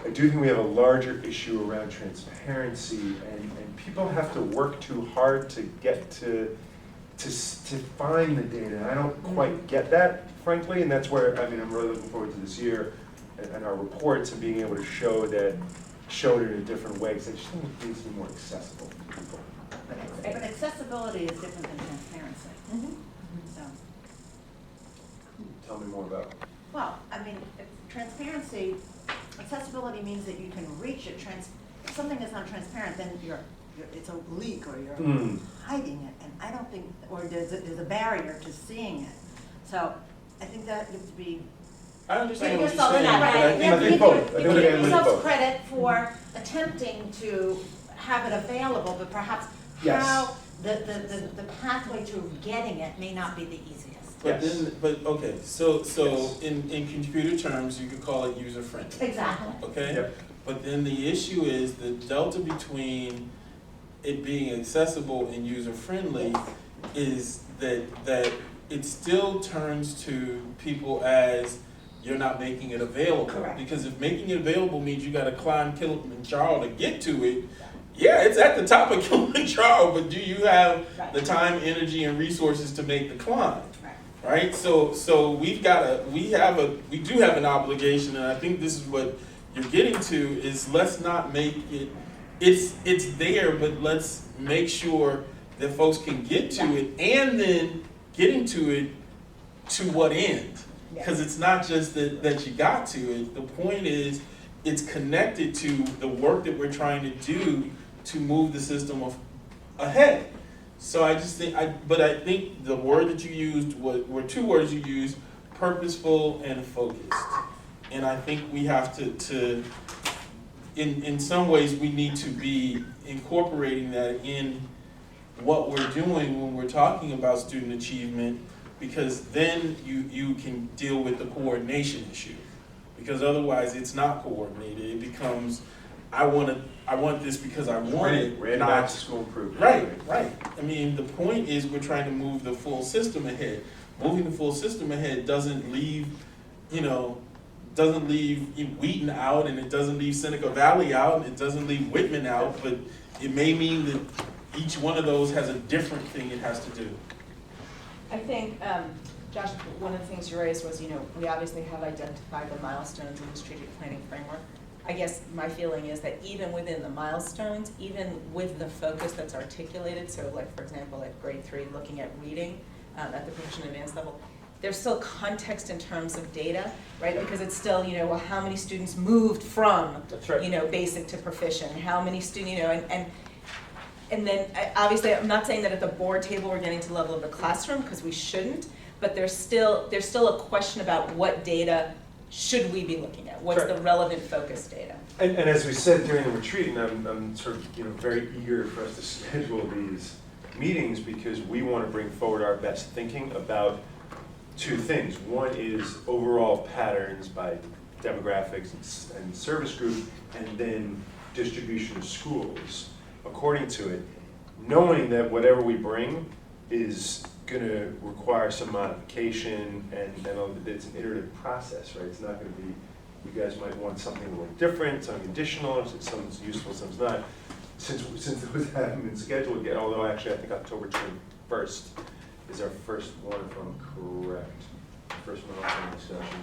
I do think we have a larger issue around transparency, and people have to work too hard to get to find the data. And I don't quite get that, frankly, and that's where, I mean, I'm really looking forward to this year and our reports and being able to show it in a different way, because I just think it needs to be more accessible to people. But accessibility is different than transparency. So, Tell me more about it. well, I mean, transparency, accessibility means that you can reach it. If something is not transparent, then it's a leak, or you're hiding it, and I don't think, or there's a barrier to seeing it. So I think that needs to be. I understand what you're yourself saying, but I credit. think I think both. I think we Give gotta look at yourselves both. credit for attempting to have it available, but perhaps Yes. how the pathway to getting it may not be the easiest. But Yes. then, okay, so Yes. in computer terms, you could call it user friendly, Exactly. okay? Yep. But then the issue is the delta between it being accessible and user friendly is that it still turns to people as you're not making it available. Correct. Because if making it available means you gotta climb Kilimanjaro to get to it, yeah, it's at the top of Kilimanjaro, but do you have the time, energy, and resources to make the climb? Right? So we do have an obligation, and I think this is what you're getting to, is let's not make it, it's there, but let's make sure that folks can get to it, and then getting to it to what end? Because it's not just that you got to it. The point is, it's connected to the work that we're trying to do to move the system ahead. So I just think, but I think the word that you used were two words you used: purposeful and focused. And I think we have to in some ways, we need to be incorporating that in what we're doing when we're talking about student achievement, because then you can deal with the coordination issue. Because otherwise, it's not coordinated. It becomes, I want this because I want it. Ran back to school improvement. Right. I mean, the point is we're trying to move the full system ahead. Moving the full system ahead doesn't leave Wheaton out, and it doesn't leave Seneca Valley out, and it doesn't leave Whitman out, but it may mean that each one of those has a different thing it has to do. I think, Josh, one of the things you raised was, we obviously have identified the milestones in the strategic planning framework. I guess my feeling is that even within the milestones, even with the focus that's articulated, so like, for example, at grade 3, looking at reading at the proficient advanced level, there's still context in terms of data, right? Because it's still, well, how many students moved from, That's right. Basic to proficient, how many students, and then, obviously, I'm not saying that at the board table we're getting to the level of the classroom, because we shouldn't, but there's still a question about what data should we be looking at? What's the relevant focus data? And as we said during the retreat, and I'm sort of, very eager for us to schedule these meetings because we want to bring forward our best thinking about two things. One is overall patterns by demographics and service group, and then distribution of schools according to it, knowing that whatever we bring is going to require some modification, and it's an iterative process, right? It's not going to be, you guys might want something a little different, something additional, some's useful, some's not. Since those haven't been scheduled yet, although actually I think October 21st is our first one, if I'm correct. First one on the discussion,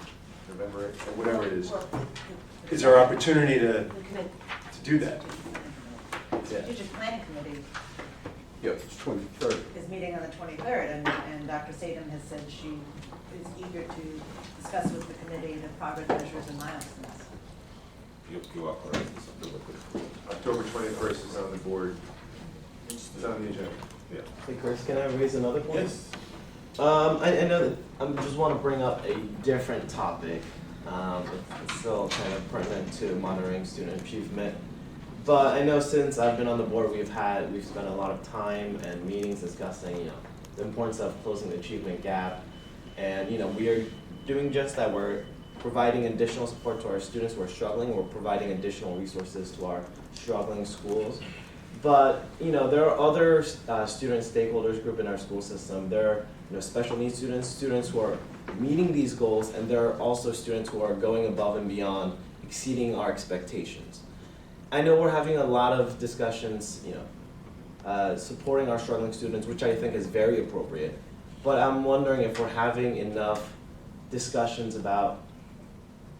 November, or whatever it is. Is our opportunity to do that? Yeah. Strategic Planning Committee Yep, it's 23rd. is meeting on the 23rd, and Dr. Sadem has said she is eager to discuss with the committee the progress measures and milestones. You are correct, it's October 24th. October 21st is on the board, it's on the agenda. Yeah. Hey Chris, can I raise another point? Yes. I know that I just want to bring up a different topic. It's still kind of pertinent to monitoring student achievement. But I know since I've been on the board, we've spent a lot of time and meetings discussing, the importance of closing the achievement gap. And, we are doing just that. We're providing additional support to our students who are struggling. We're providing additional resources to our struggling schools. But, there are other student stakeholders group in our school system. There are, special needs students who are meeting these goals, and there are also students who are going above and beyond, exceeding our expectations. I know we're having a lot of discussions, supporting our struggling students, which I think is very appropriate. But I'm wondering if we're having enough discussions about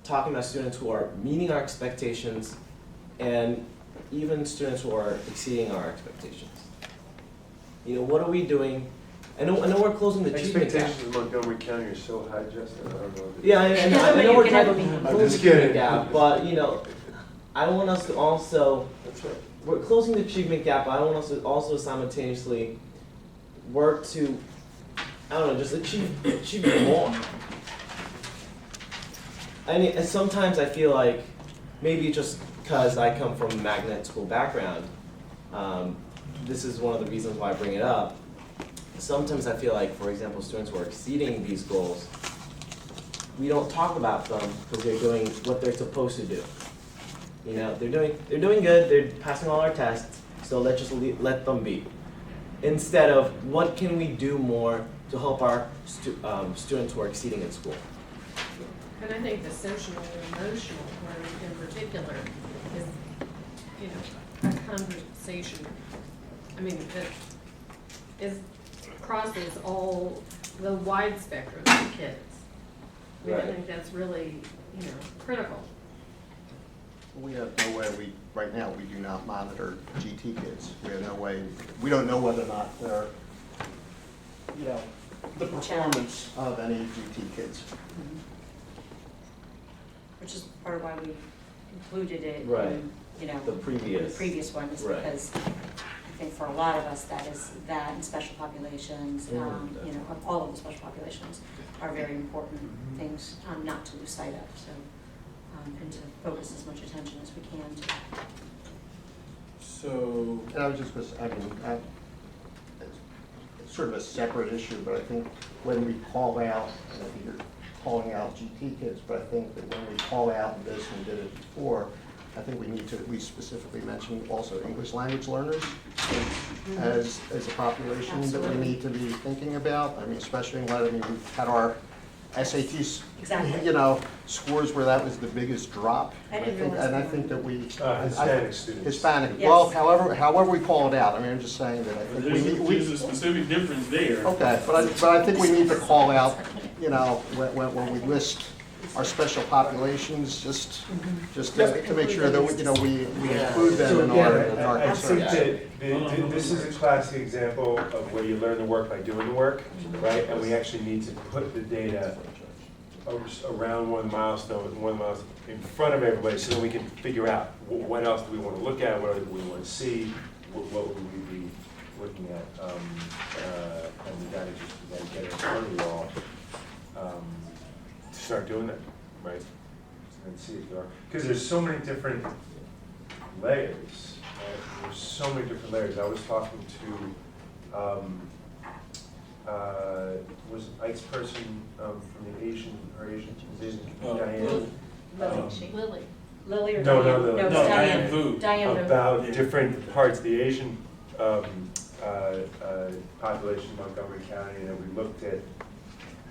talking about students who are meeting our expectations and even students who are exceeding our expectations. What are we doing? I know we're closing the achievement gap. Expectations in Montgomery County are so high, Justin, I don't know. Yeah, I know we're trying to I'm close just the achievement kidding. gap, but I want us to also, That's right. we're closing the achievement gap, but I want us to also simultaneously work to, just achieve more. And sometimes I feel like, maybe just because I come from a magnet school background, this is one of the reasons why I bring it up. Sometimes I feel like, for example, students who are exceeding these goals, we don't talk about them because they're doing what they're supposed to do. They're doing good, they're passing all our tests, so let's just let them be. Instead of, what can we do more to help our students who are exceeding in school? And I think the social and emotional learning in particular is, a conversation. It crosses all the wide spectrum of kids. I Right. think that's really, critical. We have no way, right now, we do not monitor GT kids. We have no way, we don't know whether or not they're, the performance of any GT kids. Which is part of why we included it Right. in, The previous. the previous ones, Right. because I think for a lot of us, that and special populations, of all of the special populations are very important things not to lose sight of, so, and to focus as much attention as we can to. So, And I was just, it's sort of a separate issue, but I think when we call out, and I think you're calling out GT kids, but I think that when we call out this and did it before, I think we need to at least specifically mention also English language learners as a population that we Absolutely. need to be thinking about. Especially in light, we've had our SATs, Exactly. scores where that was the biggest drop. I didn't think- realize And I that. think that we. Hispanic students. Hispanic, Yes. well, however we call it out, I'm just saying that I think there's a specific difference there. okay, but I think we need to call out, when we list our special populations, just to make sure that, you know, we include them in our I think concerns. that this is a classic example of where you learn the work by doing the work, right? And we actually need to put the data around one milestone in front of everybody so that we can figure out what else do we want to look at, what do we want to see, what would we be looking at. And we gotta just get it in front of you all to start doing that, right? And see if there are, because there's so many different layers, right? There's so many different layers. I was talking to, was Ike's person from the Asian, Diane? Lily. Lily or No, Diane? no, it's No, Diane. Diane Vu. Diane Vu. About Yeah. different parts of the Asian population in Montgomery County, and then we looked at,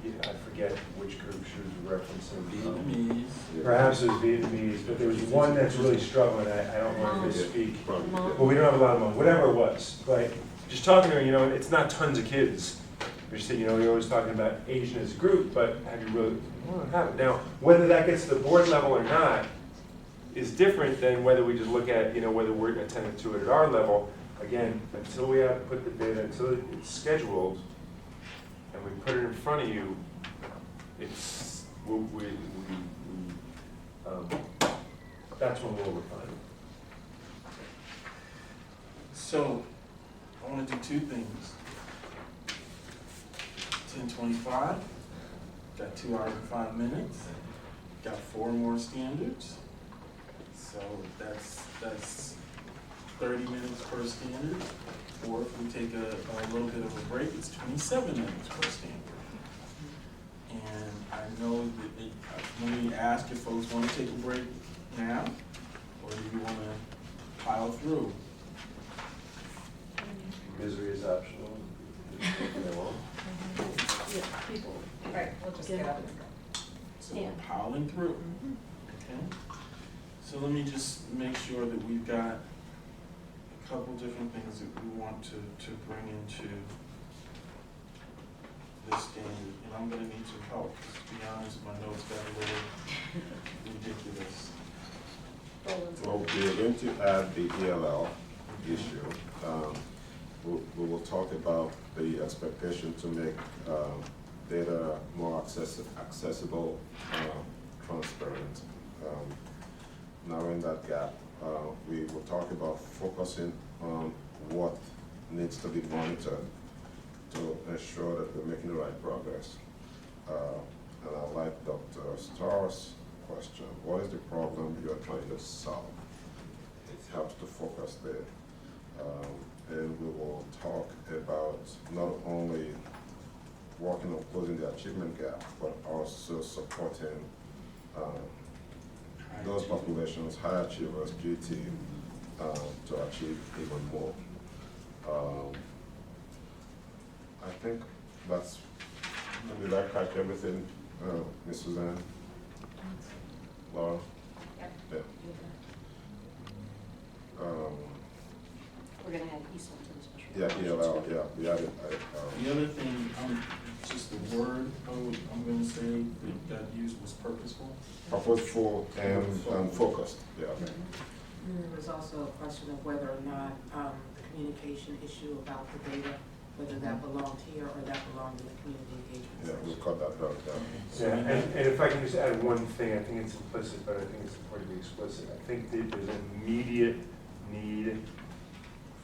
I forget which group she was referencing. Vietnamese. Perhaps it was Vietnamese, but there was one that's really struggling, I don't want to speak. Probably. Well, we don't have a lot of money, whatever it was, right? Just talking to her, you know, it's not tons of kids. You're saying, you know, you're always talking about Asian as a group, but have you really, well, have it. Now, whether that gets to the board level or not is different than whether we just look at, you know, whether we're attentive to it at our level. Again, until we have to put the data, until it's scheduled, and we put it in front of you, it's, that's when we'll refine it. So, I want to do two things. 10:25, got 2 hours and 5 minutes, got 4 more standards. So that's 30 minutes per standard. Or if we take a little bit of a break, it's 27 minutes per standard. And I know that let me ask if folks want to take a break now, or do you want to pile through? Misery is optional. Yeah, people. Right, we'll just get up and go. So Yeah. we're piling through, okay? So let me just make sure that we've got a couple different things that we want to bring into this standard. And I'm gonna need some help, 'cause to be honest, my notes got a little ridiculous. Well, we're going to add the ELL issue. We will talk about the expectation to make data more accessible, transparent. Narrowing that gap, we will talk about focusing on what needs to be monitored to ensure that we're making the right progress. And I like Dr. Starr's question. What is the problem you're trying to solve? It helps to focus there. And we will talk about not only working on closing the achievement gap, but also supporting those populations, high achievers, GT, to achieve even more. I think that's, did I catch everything, Ms. Suzanne? Laura? Yeah. We're gonna add Eastland to the special. Yeah, ELL, yeah, we added, The other thing, just the word I'm gonna say that got used was purposeful. purposeful and focused, yeah. There was also a question of whether or not the communication issue about the data, whether that belonged here or that belonged in the community engagement Yeah, section. we'll cut that out, yeah. Yeah, and if I can just add one thing, I think it's implicit, but I think it's important to be explicit. I think that there's an immediate need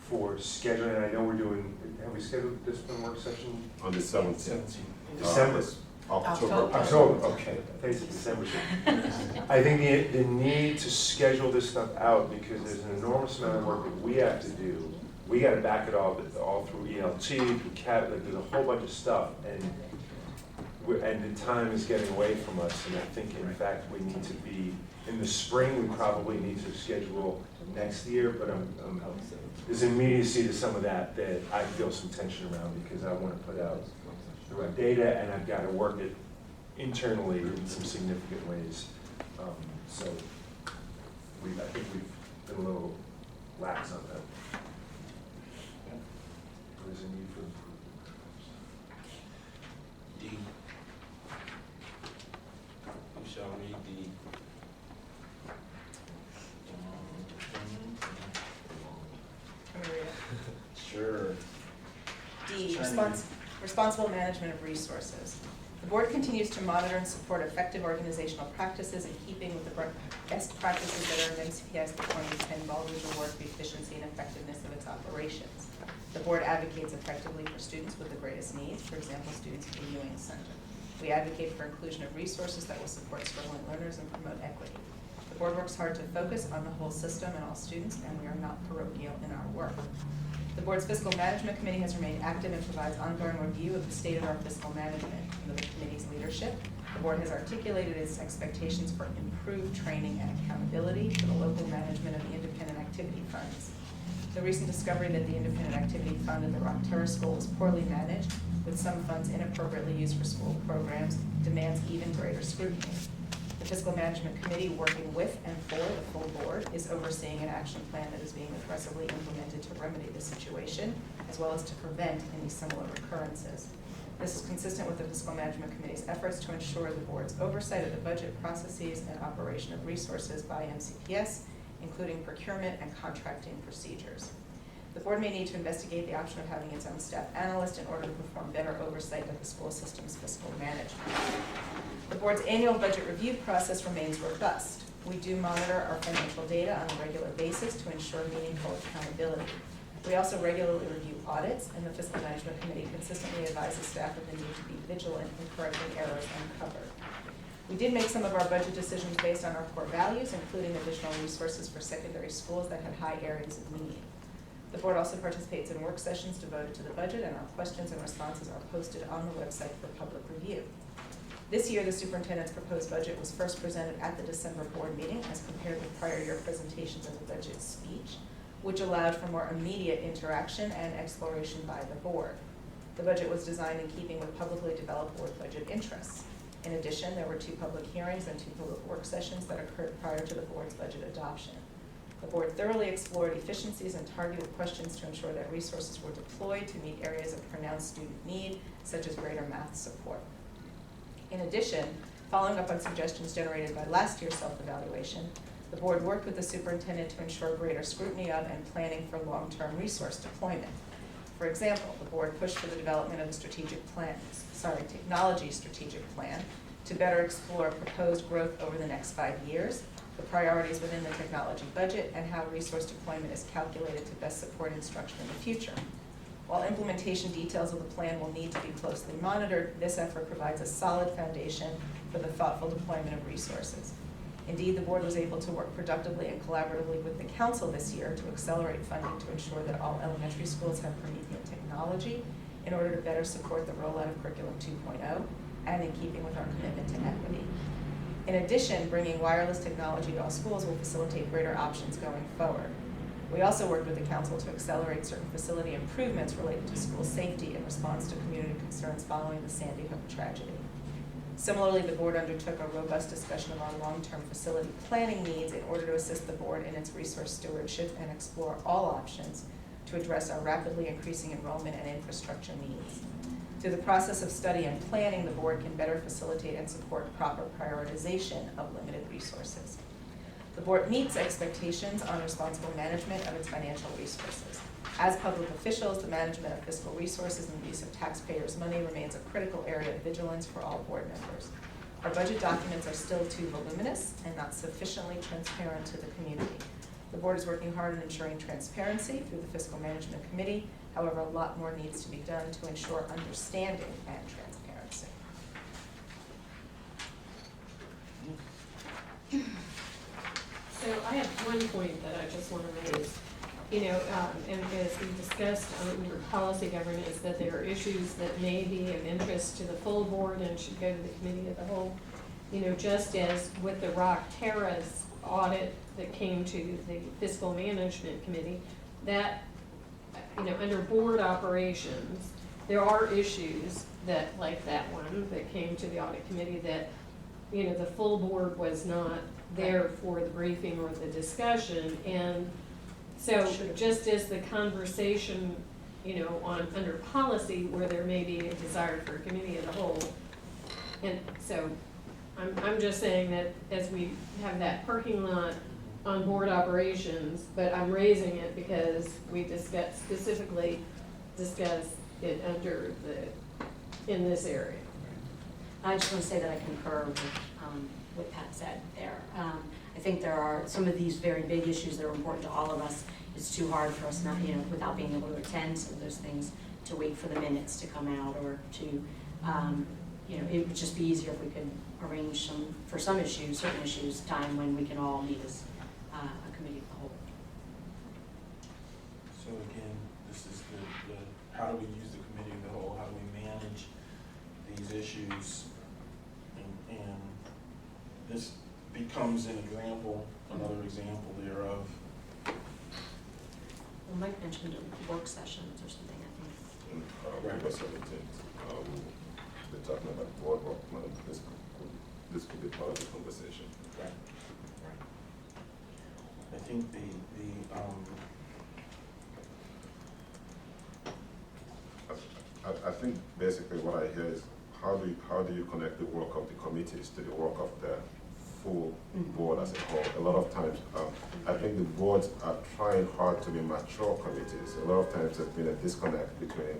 for scheduling, and I know we're doing, have we scheduled this one work session? On the 17th. December. October, okay, I think it's December. I think the need to schedule this stuff out, because there's an enormous amount of work that we have to do. We gotta back it all through ELT, through CAT, like there's a whole bunch of stuff, and the time is getting away from us, and I think in fact we need to be, in the spring, we probably need to schedule next year, but there's immediacy to some of that I feel some tension around, because I wanna put out the right data, and I've gotta work it internally in some significant ways. So I think we've been a little lax on that. There's a need for improvement. D. Michelle? Responsible management of resources. The board continues to monitor and support effective organizational practices in keeping with the best practices that are in MCPS, the 2010 Baldwin Award for efficiency and effectiveness of its operations. The board advocates effectively for students with the greatest needs, for example, students at the Ewing Center. We advocate for inclusion of resources that will support struggling learners and promote equity. The board works hard to focus on the whole system and all students, and we are not parochial in our work. The board's fiscal management committee has remained active and provides ongoing review of the state of our fiscal management. Under the committee's leadership, the board has articulated its expectations for improved training and accountability for the local management of the independent activity funds. The recent discovery that the independent activity fund at the Rock Terrace School is poorly managed, with some funds inappropriately used for school programs, demands even greater scrutiny. The Fiscal Management Committee, working with and for the full board, is overseeing an action plan that is being aggressively implemented to remedy the situation, as well as to prevent any similar recurrences. This is consistent with the Fiscal Management Committee's efforts to ensure the board's oversight of the budget processes and operation of resources by MCPS, including procurement and contracting procedures. The board may need to investigate the option of having its own staff analyst in order to perform better oversight of the school system's fiscal management. The board's annual budget review process remains robust. We do monitor our financial data on a regular basis to ensure meaningful accountability. We also regularly review audits, and the Fiscal Management Committee consistently advises staff of the need to be vigilant in correcting errors uncovered. We did make some of our budget decisions based on our core values, including additional resources for secondary schools that had high areas of need. The board also participates in work sessions devoted to the budget, and our questions and responses are posted on the website for public review. This year, the superintendent's proposed budget was first presented at the December board meeting as compared with prior year presentations of the budget speech, which allowed for more immediate interaction and exploration by the board. The budget was designed in keeping with publicly developed board budget interests. In addition, there were 2 public hearings and 2 public work sessions that occurred prior to the board's budget adoption. The board thoroughly explored efficiencies and targeted questions to ensure that resources were deployed to meet areas of pronounced student need, such as greater math support. In addition, following up on suggestions generated by last year's self-evaluation, the board worked with the superintendent to ensure greater scrutiny of and planning for long-term resource deployment. For example, the board pushed for the development of a technology strategic plan to better explore proposed growth over the next 5 years, the priorities within the technology budget, and how resource deployment is calculated to best support instruction in the future. While implementation details of the plan will need to be closely monitored, this effort provides a solid foundation for the thoughtful deployment of resources. Indeed, the board was able to work productively and collaboratively with the council this year to accelerate funding to ensure that all elementary schools have Promethean technology in order to better support the rollout of Curriculum 2.0 and in keeping with our commitment to equity. In addition, bringing wireless technology to all schools will facilitate greater options going forward. We also worked with the council to accelerate certain facility improvements related to school safety in response to community concerns following the Sandy Hook tragedy. Similarly, the board undertook a robust discussion of our long-term facility planning needs in order to assist the board in its resource stewardship and explore all options to address our rapidly increasing enrollment and infrastructure needs. Through the process of study and planning, the board can better facilitate and support proper prioritization of limited resources. The board meets expectations on responsible management of its financial resources. As public officials, the management of fiscal resources and the use of taxpayers' money remains a critical area of vigilance for all board members. Our budget documents are still too voluminous and not sufficiently transparent to the community. The board is working hard on ensuring transparency through the Fiscal Management Committee. However, a lot more needs to be done to ensure understanding and transparency. So I have one point that I just want to raise. And as we discussed under policy governance, that there are issues that may be of interest to the full board and should go to the committee of the whole. Just as with the Rock Terrace audit that came to the Fiscal Management Committee, that, under board operations, there are issues that, like that one that came to the audit committee, that, the full board was not there for the briefing or the discussion. And so just as the conversation, under policy where there may be a desire for a committee of the whole, and so I'm just saying that as we have that parking lot on board operations, but I'm raising it because we specifically discuss it under the, in this area. I just want to say that I concur with what Pat said there. I think there are some of these very big issues that are important to all of us. It's too hard for us not, without being able to attend some of those things, to wait for the minutes to come out or to, it would just be easier if we could arrange for some issues, certain issues, time when we can all meet as a committee of the whole. So again, this is the how do we use the committee of the whole, how do we manage these issues? And this becomes an example, another example thereof. Well, Mike mentioned work sessions or something, I think. Right. They're talking about board work, this could be part of the conversation. Right. I think I think basically what I hear is how do you connect the work of the committees to the work of the full board as a whole? A lot of times, I think the boards are trying hard to be mature committees. A lot of times there's been a disconnect between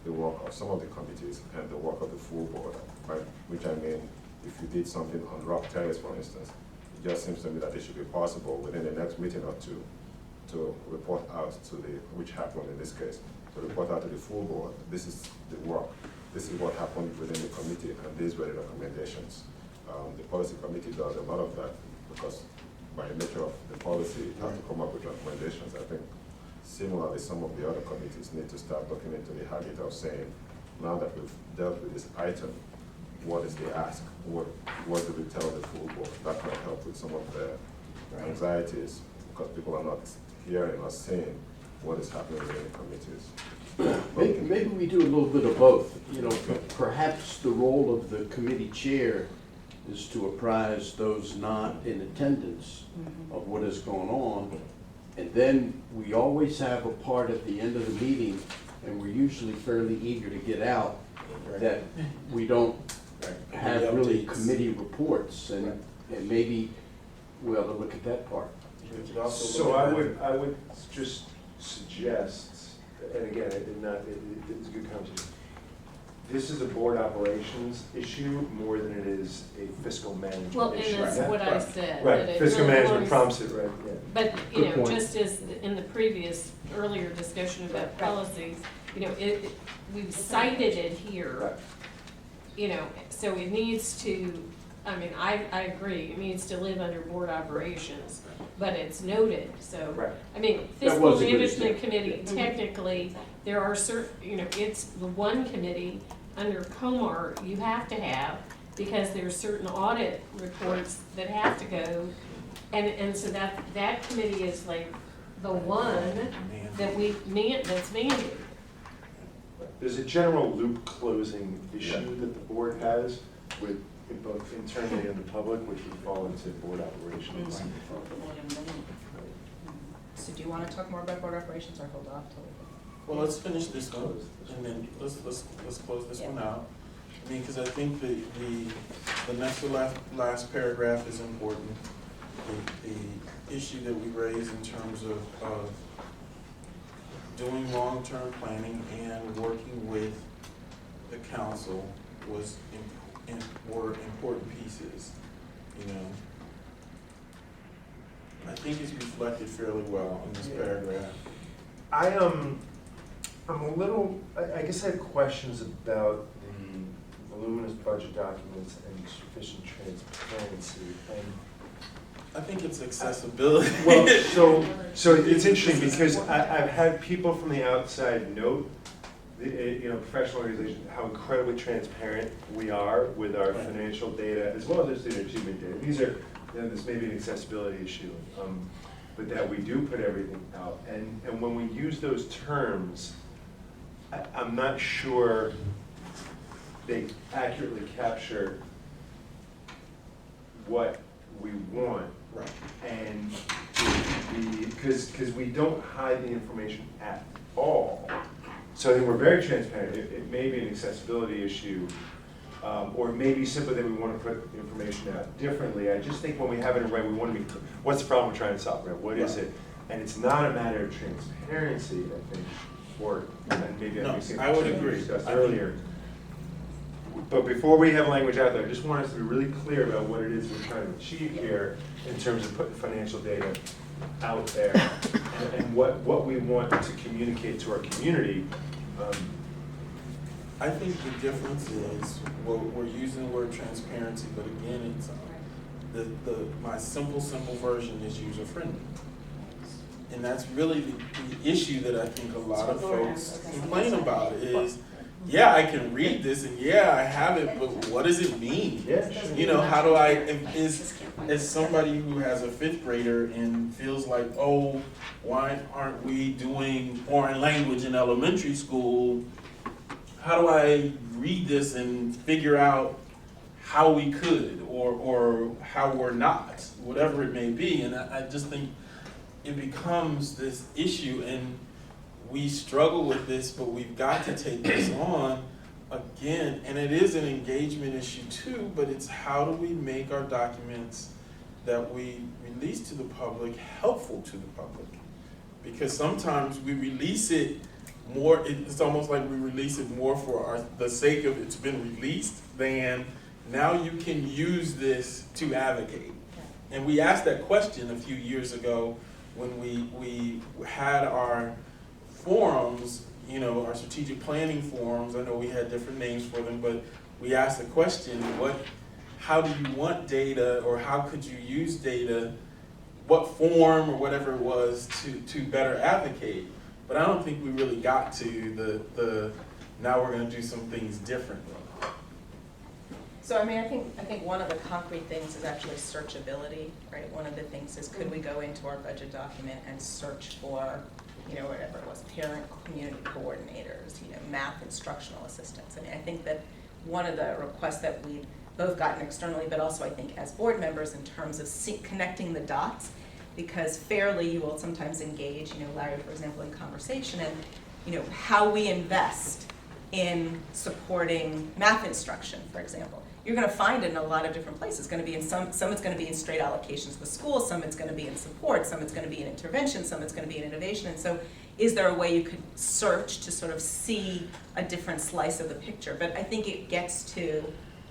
the work of some of the committees and the work of the full board, right? Which I mean, if you did something on Rock Terrace, for instance, it just seems to me that it should be possible within the next meeting or two to report out to which happened in this case, to report out to the full board. This is the work. This is what happened within the committee, and these were the recommendations. The policy committee does a lot of that because by the nature of the policy, it has to come up with recommendations. I think similarly, some of the other committees need to start looking into the habit of saying, now that we've dealt with this item, what is the ask? What do we tell the full board? That might help with some of the anxieties because people are not hearing or seeing what is happening within the committees. Maybe we do a little bit of both. Perhaps the role of the committee chair is to apprise those not in attendance of what is going on. And then we always have a part at the end of the meeting, and we're usually fairly eager to get out, that we don't have really committee reports, and maybe we ought to look at that part. So I would just suggest, and again, it's a good conversation. This is a board operations issue more than it is a fiscal management Well, issue. and that's what I said. Right, that it fiscal really management belongs- prompts it, right, yeah. But, Good point. just as in the previous, earlier discussion about policies, we've cited it here. So it needs to, I agree, it needs to live under board operations, but it's noted, so. Right. That Fiscal was a good management example. committee, technically, there are certain, it's the one committee under Comar you have to have, because there's certain audit reports that have to go. And so that committee is like the one that that's mandated. There's a general loop closing issue that the board has with both internally and the public, which would fall into board operations. So do you want to talk more about board operations or hold off till? Well, let's finish this one, and then let's close this one out. Because I think the next to last paragraph is important. The issue that we raise in terms of doing long-term planning and working with the council were important pieces, I think it's reflected fairly well in this paragraph. I'm a little, I guess I have questions about the voluminous budget documents and sufficient transparency. And I think it's accessibility. well, so it's interesting because I've had people from the outside note, professional organizations, how incredibly transparent we are with our financial data as well as our student achievement data. These are, this may be an accessibility issue, but that we do put everything out. And when we use those terms, I'm not sure they accurately capture what we want. Right. And because we don't hide the information at all. So I think we're very transparent. It may be an accessibility issue, or it may be simply that we want to put information out differently. I just think when we have it right, we want to be clear. What's the problem we're trying to solve, right? What is it? And it's not a matter of transparency, I think. support, and maybe No, that makes sense. I would agree. Discussed I think- earlier. But before we have language out there, I just want us to be really clear about what it is we're trying to achieve here in terms of putting financial data out there and what we want to communicate to our community. I think the difference is, we're using the word transparency, but again, it's, my simple version is user-friendly. And that's really the issue that I think a lot of folks complain about is, yeah, I can read this and yeah, I have it, but what does it mean? Yeah. You know, how do I, as somebody who has a 5th grader and feels like, oh, why aren't we doing foreign language in elementary school? How do I read this and figure out how we could or how we're not, whatever it may be? And I just think it becomes this issue, and we struggle with this, but we've got to take this on again. And it is an engagement issue too, but it's how do we make our documents that we release to the public helpful to the public? Because sometimes we release it more, it's almost like we release it more for the sake of it's been released than now you can use this to advocate. And we asked that question a few years ago when we had our forums, you know, our strategic planning forums. I know we had different names for them, but we asked the question, how do you want data, or how could you use data, what form or whatever it was to better advocate? But I don't think we really got to the now we're going to do some things differently. So I mean, I think one of the concrete things is actually searchability, right? One of the things is, could we go into our budget document and search for, you know, whatever it was, parent community coordinators, you know, math instructional assistants. I mean, I think that one of the requests that we've both gotten externally, but also I think as board members, in terms of connecting the dots, because fairly you will sometimes engage, you know, Larry, for example, in conversation, and, you know, how we invest in supporting math instruction, for example. You're going to find it in a lot of different places. It's going to be in some it's going to be in straight allocations to the school, some it's going to be in support, some it's going to be in intervention, some it's going to be in innovation. And so is there a way you could search to sort of see a different slice of the picture? But I think it gets to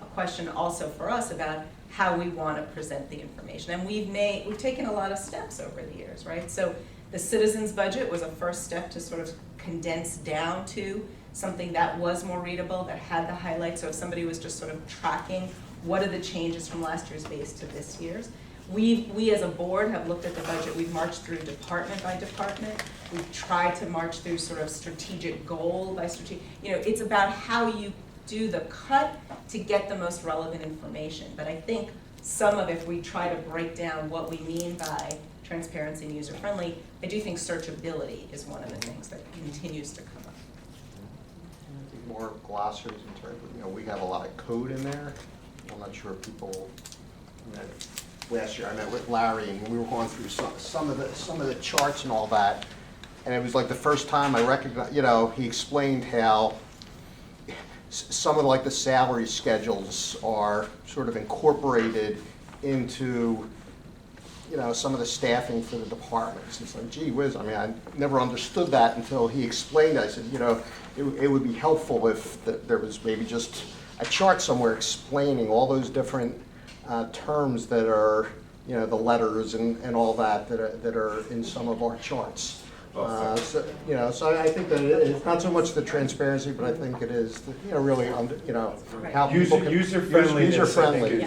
a question also for us about how we want to present the information. And we've taken a lot of steps over the years, right? So the citizens budget was a first step to sort of condense down to something that was more readable, that had the highlights. So if somebody was just sort of tracking what are the changes from last year's base to this year's. We as a board have looked at the budget. We've marched through department by department. We've tried to march through sort of strategic goal by strategic, you know, it's about how you do the cut to get the most relevant information. But I think some of it, we try to break down what we mean by transparency and user-friendly. I do think searchability is one of the things that continues to come up. More glossaries in terms of, you know, we have a lot of code in there. I'm not sure if people, last year I met with Larry and we were going through some of the charts and all that. And it was like the first time I recognized, you know, he explained how some of like the salary schedules are sort of incorporated into, you know, some of the staffing for the departments. It's like, gee whiz, I mean, I never understood that until he explained it. I said, you know, it would be helpful if there was maybe just a chart somewhere explaining all those different terms that are, you know, the letters and all that are in some of our charts. So, you know, so I think that it's not so much the transparency, but I think it is, you know, really, you know, how people can. User-friendly. User-friendly.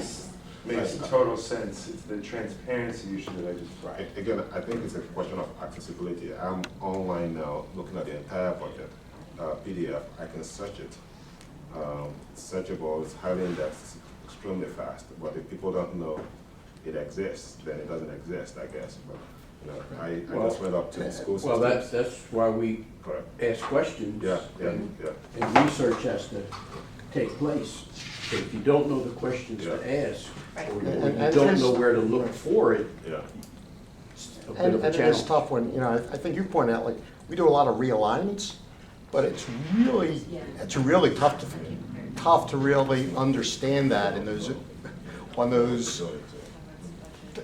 Makes total sense. It's the transparency issue that I just brought. Again, I think it's a question of accessibility. I'm online now, looking at the entire budget, PDF. I can search it. Searchable, it's highly indexed, extremely fast. But if people don't know it exists, then it doesn't exist, I guess. But you know, I just went up to the school system. Well, that's why we Correct. ask questions. Yeah. And research has to take place. So if you don't know the questions to ask, or you don't know where to look for it, Yeah. it's a bit And of a it's challenge. tough when, you know, I think you point out, like, we do a lot of realignments, but it's really tough to really understand that in those, on those,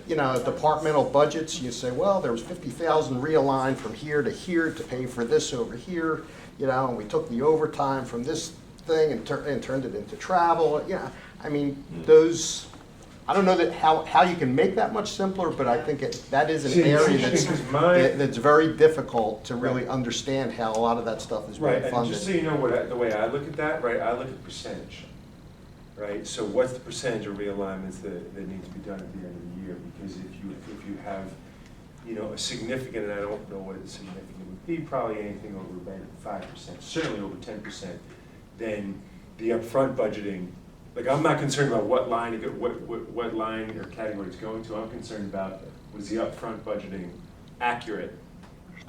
you know, departmental budgets, you say, well, there was 50,000 realigned from here to here to pay for this over here, you know, and we took the overtime from this thing and turned it into travel, yeah. I mean, those, I don't know that how you can make that much simpler, but I think that is an See, it's area interesting, that's very difficult to really understand how a lot of that stuff is being Right, and funded. just so you know the way I look at that, right, I look at percentage, right? So what's the percentage of realignments that need to be done at the end of the year? Because if you have, you know, a significant, and I don't know what the significant would be, probably anything over about 5%, certainly over 10%, then the upfront budgeting, like I'm not concerned about what line what line or category it's going to. I'm concerned about, was the upfront budgeting accurate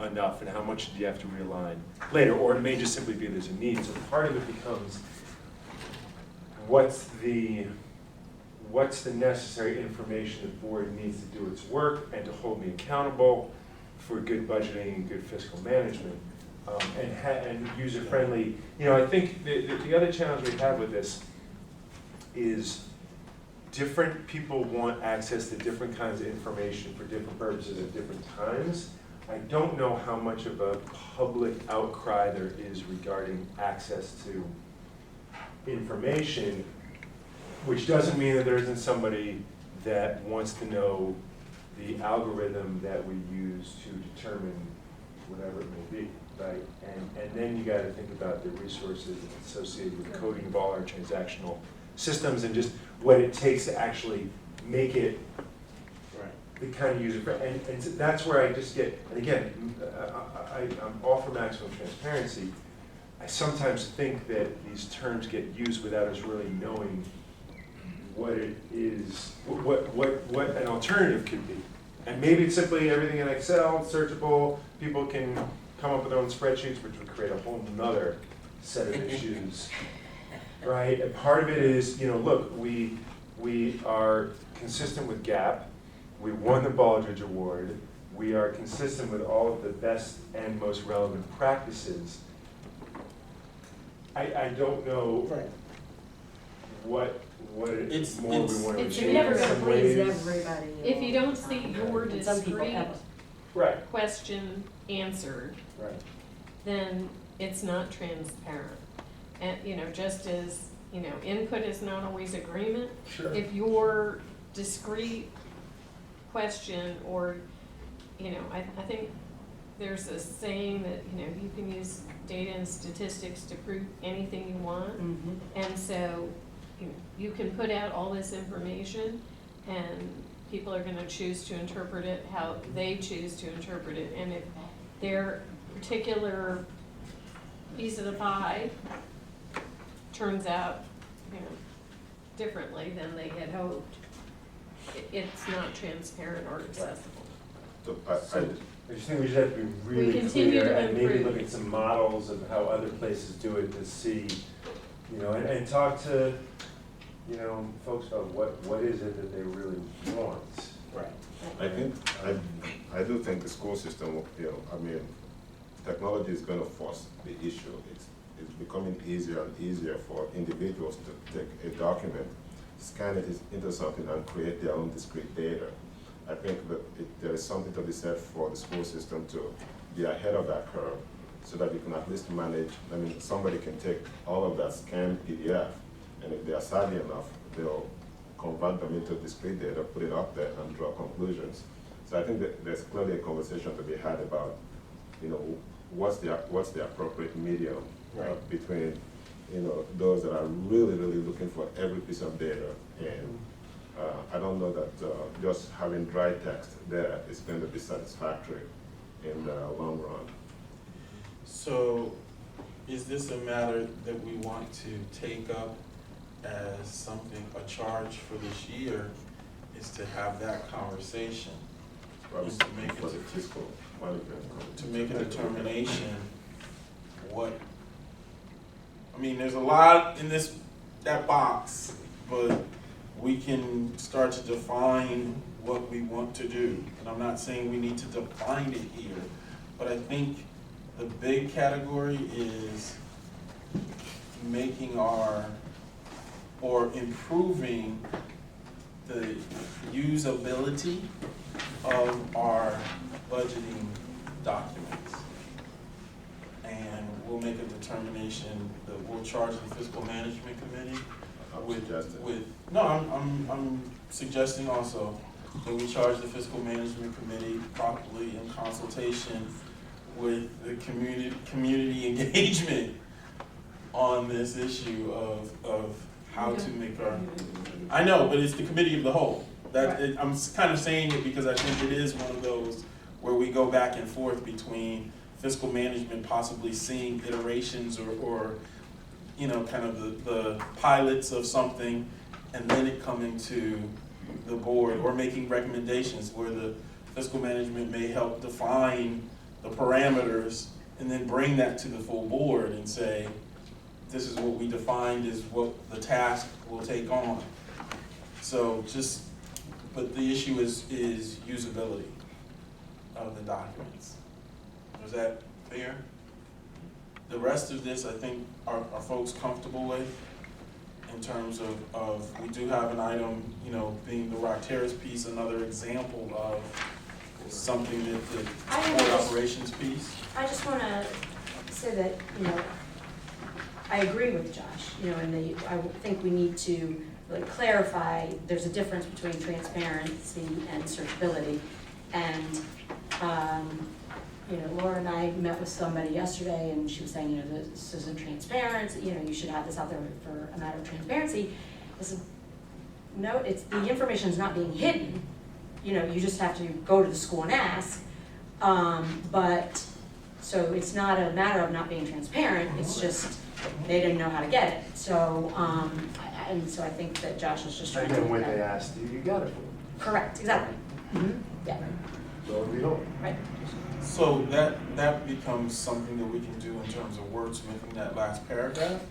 enough, and how much do you have to realign later? Or it may just simply be there's a need. So part of it becomes, what's the necessary information the board needs to do its work and to hold me accountable for good budgeting and good fiscal management, and user-friendly. You know, I think the other challenge we have with this is different people want access to different kinds of information for different purposes at different times. I don't know how much of a public outcry there is regarding access to information, which doesn't mean that there isn't somebody that wants to know the algorithm that we use to determine whatever it may be, right? And then you gotta think about the resources associated with the coding of all our transactional systems and just what it takes to actually make it the kind of user friendly. And so that's where I just get, and again, I'm all for maximum transparency. I sometimes think that these terms get used without us really knowing what it is, what an alternative could be. And maybe it's simply everything in Excel, searchable, people can come up with their own spreadsheets, which would create a whole nother set of issues. Right, and part of it is, you know, look, we are consistent with GAAP. We won the Baldrige Award. We are consistent with all of the best and most relevant practices. I don't know what it's more we want to it's You're achieve never in gonna some please ways. everybody. If you don't see your And some people discrete have- Right, question answered, right. then it's not transparent. And, you know, just as, you know, input is not always agreement, Sure. if your discrete question or, you know, I think there's a saying that, you know, you can use data and statistics to prove anything you want. Mhm. And so, you can put out all this information and people are gonna choose to interpret it how they choose to interpret it. And if their particular piece of the pie turns out, you know, differently than they had hoped, it's not transparent or accessible. So I just think we just have to be really continue clear to and maybe improve. look at some models of how other places do it to see, you know, and talk to, you know, folks about what is it that they really want. Right. I think, I do think the school system, you know, I mean, technology is gonna force the issue. It's becoming easier and easier for individuals to take a document, scan it into something and create their own discrete data. I think that there is something to be said for the school system to be ahead of that curve so that you can at least manage, I mean, somebody can take all of that scanned PDF, and if they are savvy enough, they'll convert them into discrete data, put it up there and draw conclusions. So I think that there's clearly a conversation to be had about, you know, what's the appropriate medium between, you know, those that are really looking for every piece of data. And I don't know that just having dry text there is going to be satisfactory in the long run. So is this a matter that we want to take up as something, a charge for this year, is to have that conversation? Probably Is to make for it the fiscal management. to make a determination what, I mean, there's a lot in that box, but we can start to define what we want to do. And I'm not saying we need to define it here, but I think the big category is making or improving the usability of our budgeting documents. And we'll make a determination that we'll charge the fiscal management committee I'm suggesting also that we charge the fiscal management committee properly in consultation with the community engagement on this issue of how to make our, I know, but it's the committee of the whole. I'm kind of saying it because I think it is one of those where we go back and forth between fiscal management possibly seeing iterations or you know, kind of the pilots of something, and then it coming to the board, or making recommendations where the fiscal management may help define the parameters, and then bring that to the full board and say, this is what we defined as what the task will take on. So but the issue is usability of the documents. Is that fair? The rest of this, I think, are folks comfortable with in terms of we do have an item, you know, being the Rock Terrace piece, another example of something that the board operations piece. I just want to say that, you know, I agree with Josh, you know, and I think we need to like clarify, there's a difference between transparency and searchability. And, you know, Laura and I met with somebody yesterday and she was saying, you know, this isn't transparent, you know, you should have this out there for a matter of transparency. I said, no, the information is not being hidden. You know, you just have to go to the school and ask. So it's not a matter of not being transparent, it's just they didn't know how to get it. So, and so I think that Josh was just trying to. And then when they asked you got it. Correct, exactly. Mm-hmm. Yeah. So we don't. Right. So that becomes something that we can do in terms of wordsmithing that last paragraph,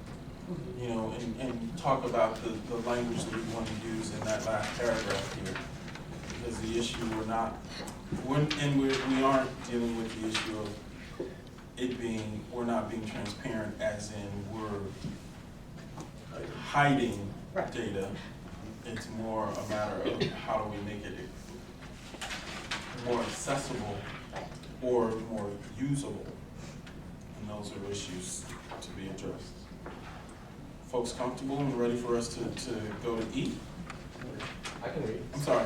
you know, and talk about the language that we want to use in that last paragraph here. Because the issue we aren't dealing with the issue of we're not being transparent as in we're hiding data. It's more a matter of how do we make it more accessible or more usable, and those are issues to be addressed. Folks comfortable and ready for us to go to eat? I can read. I'm sorry.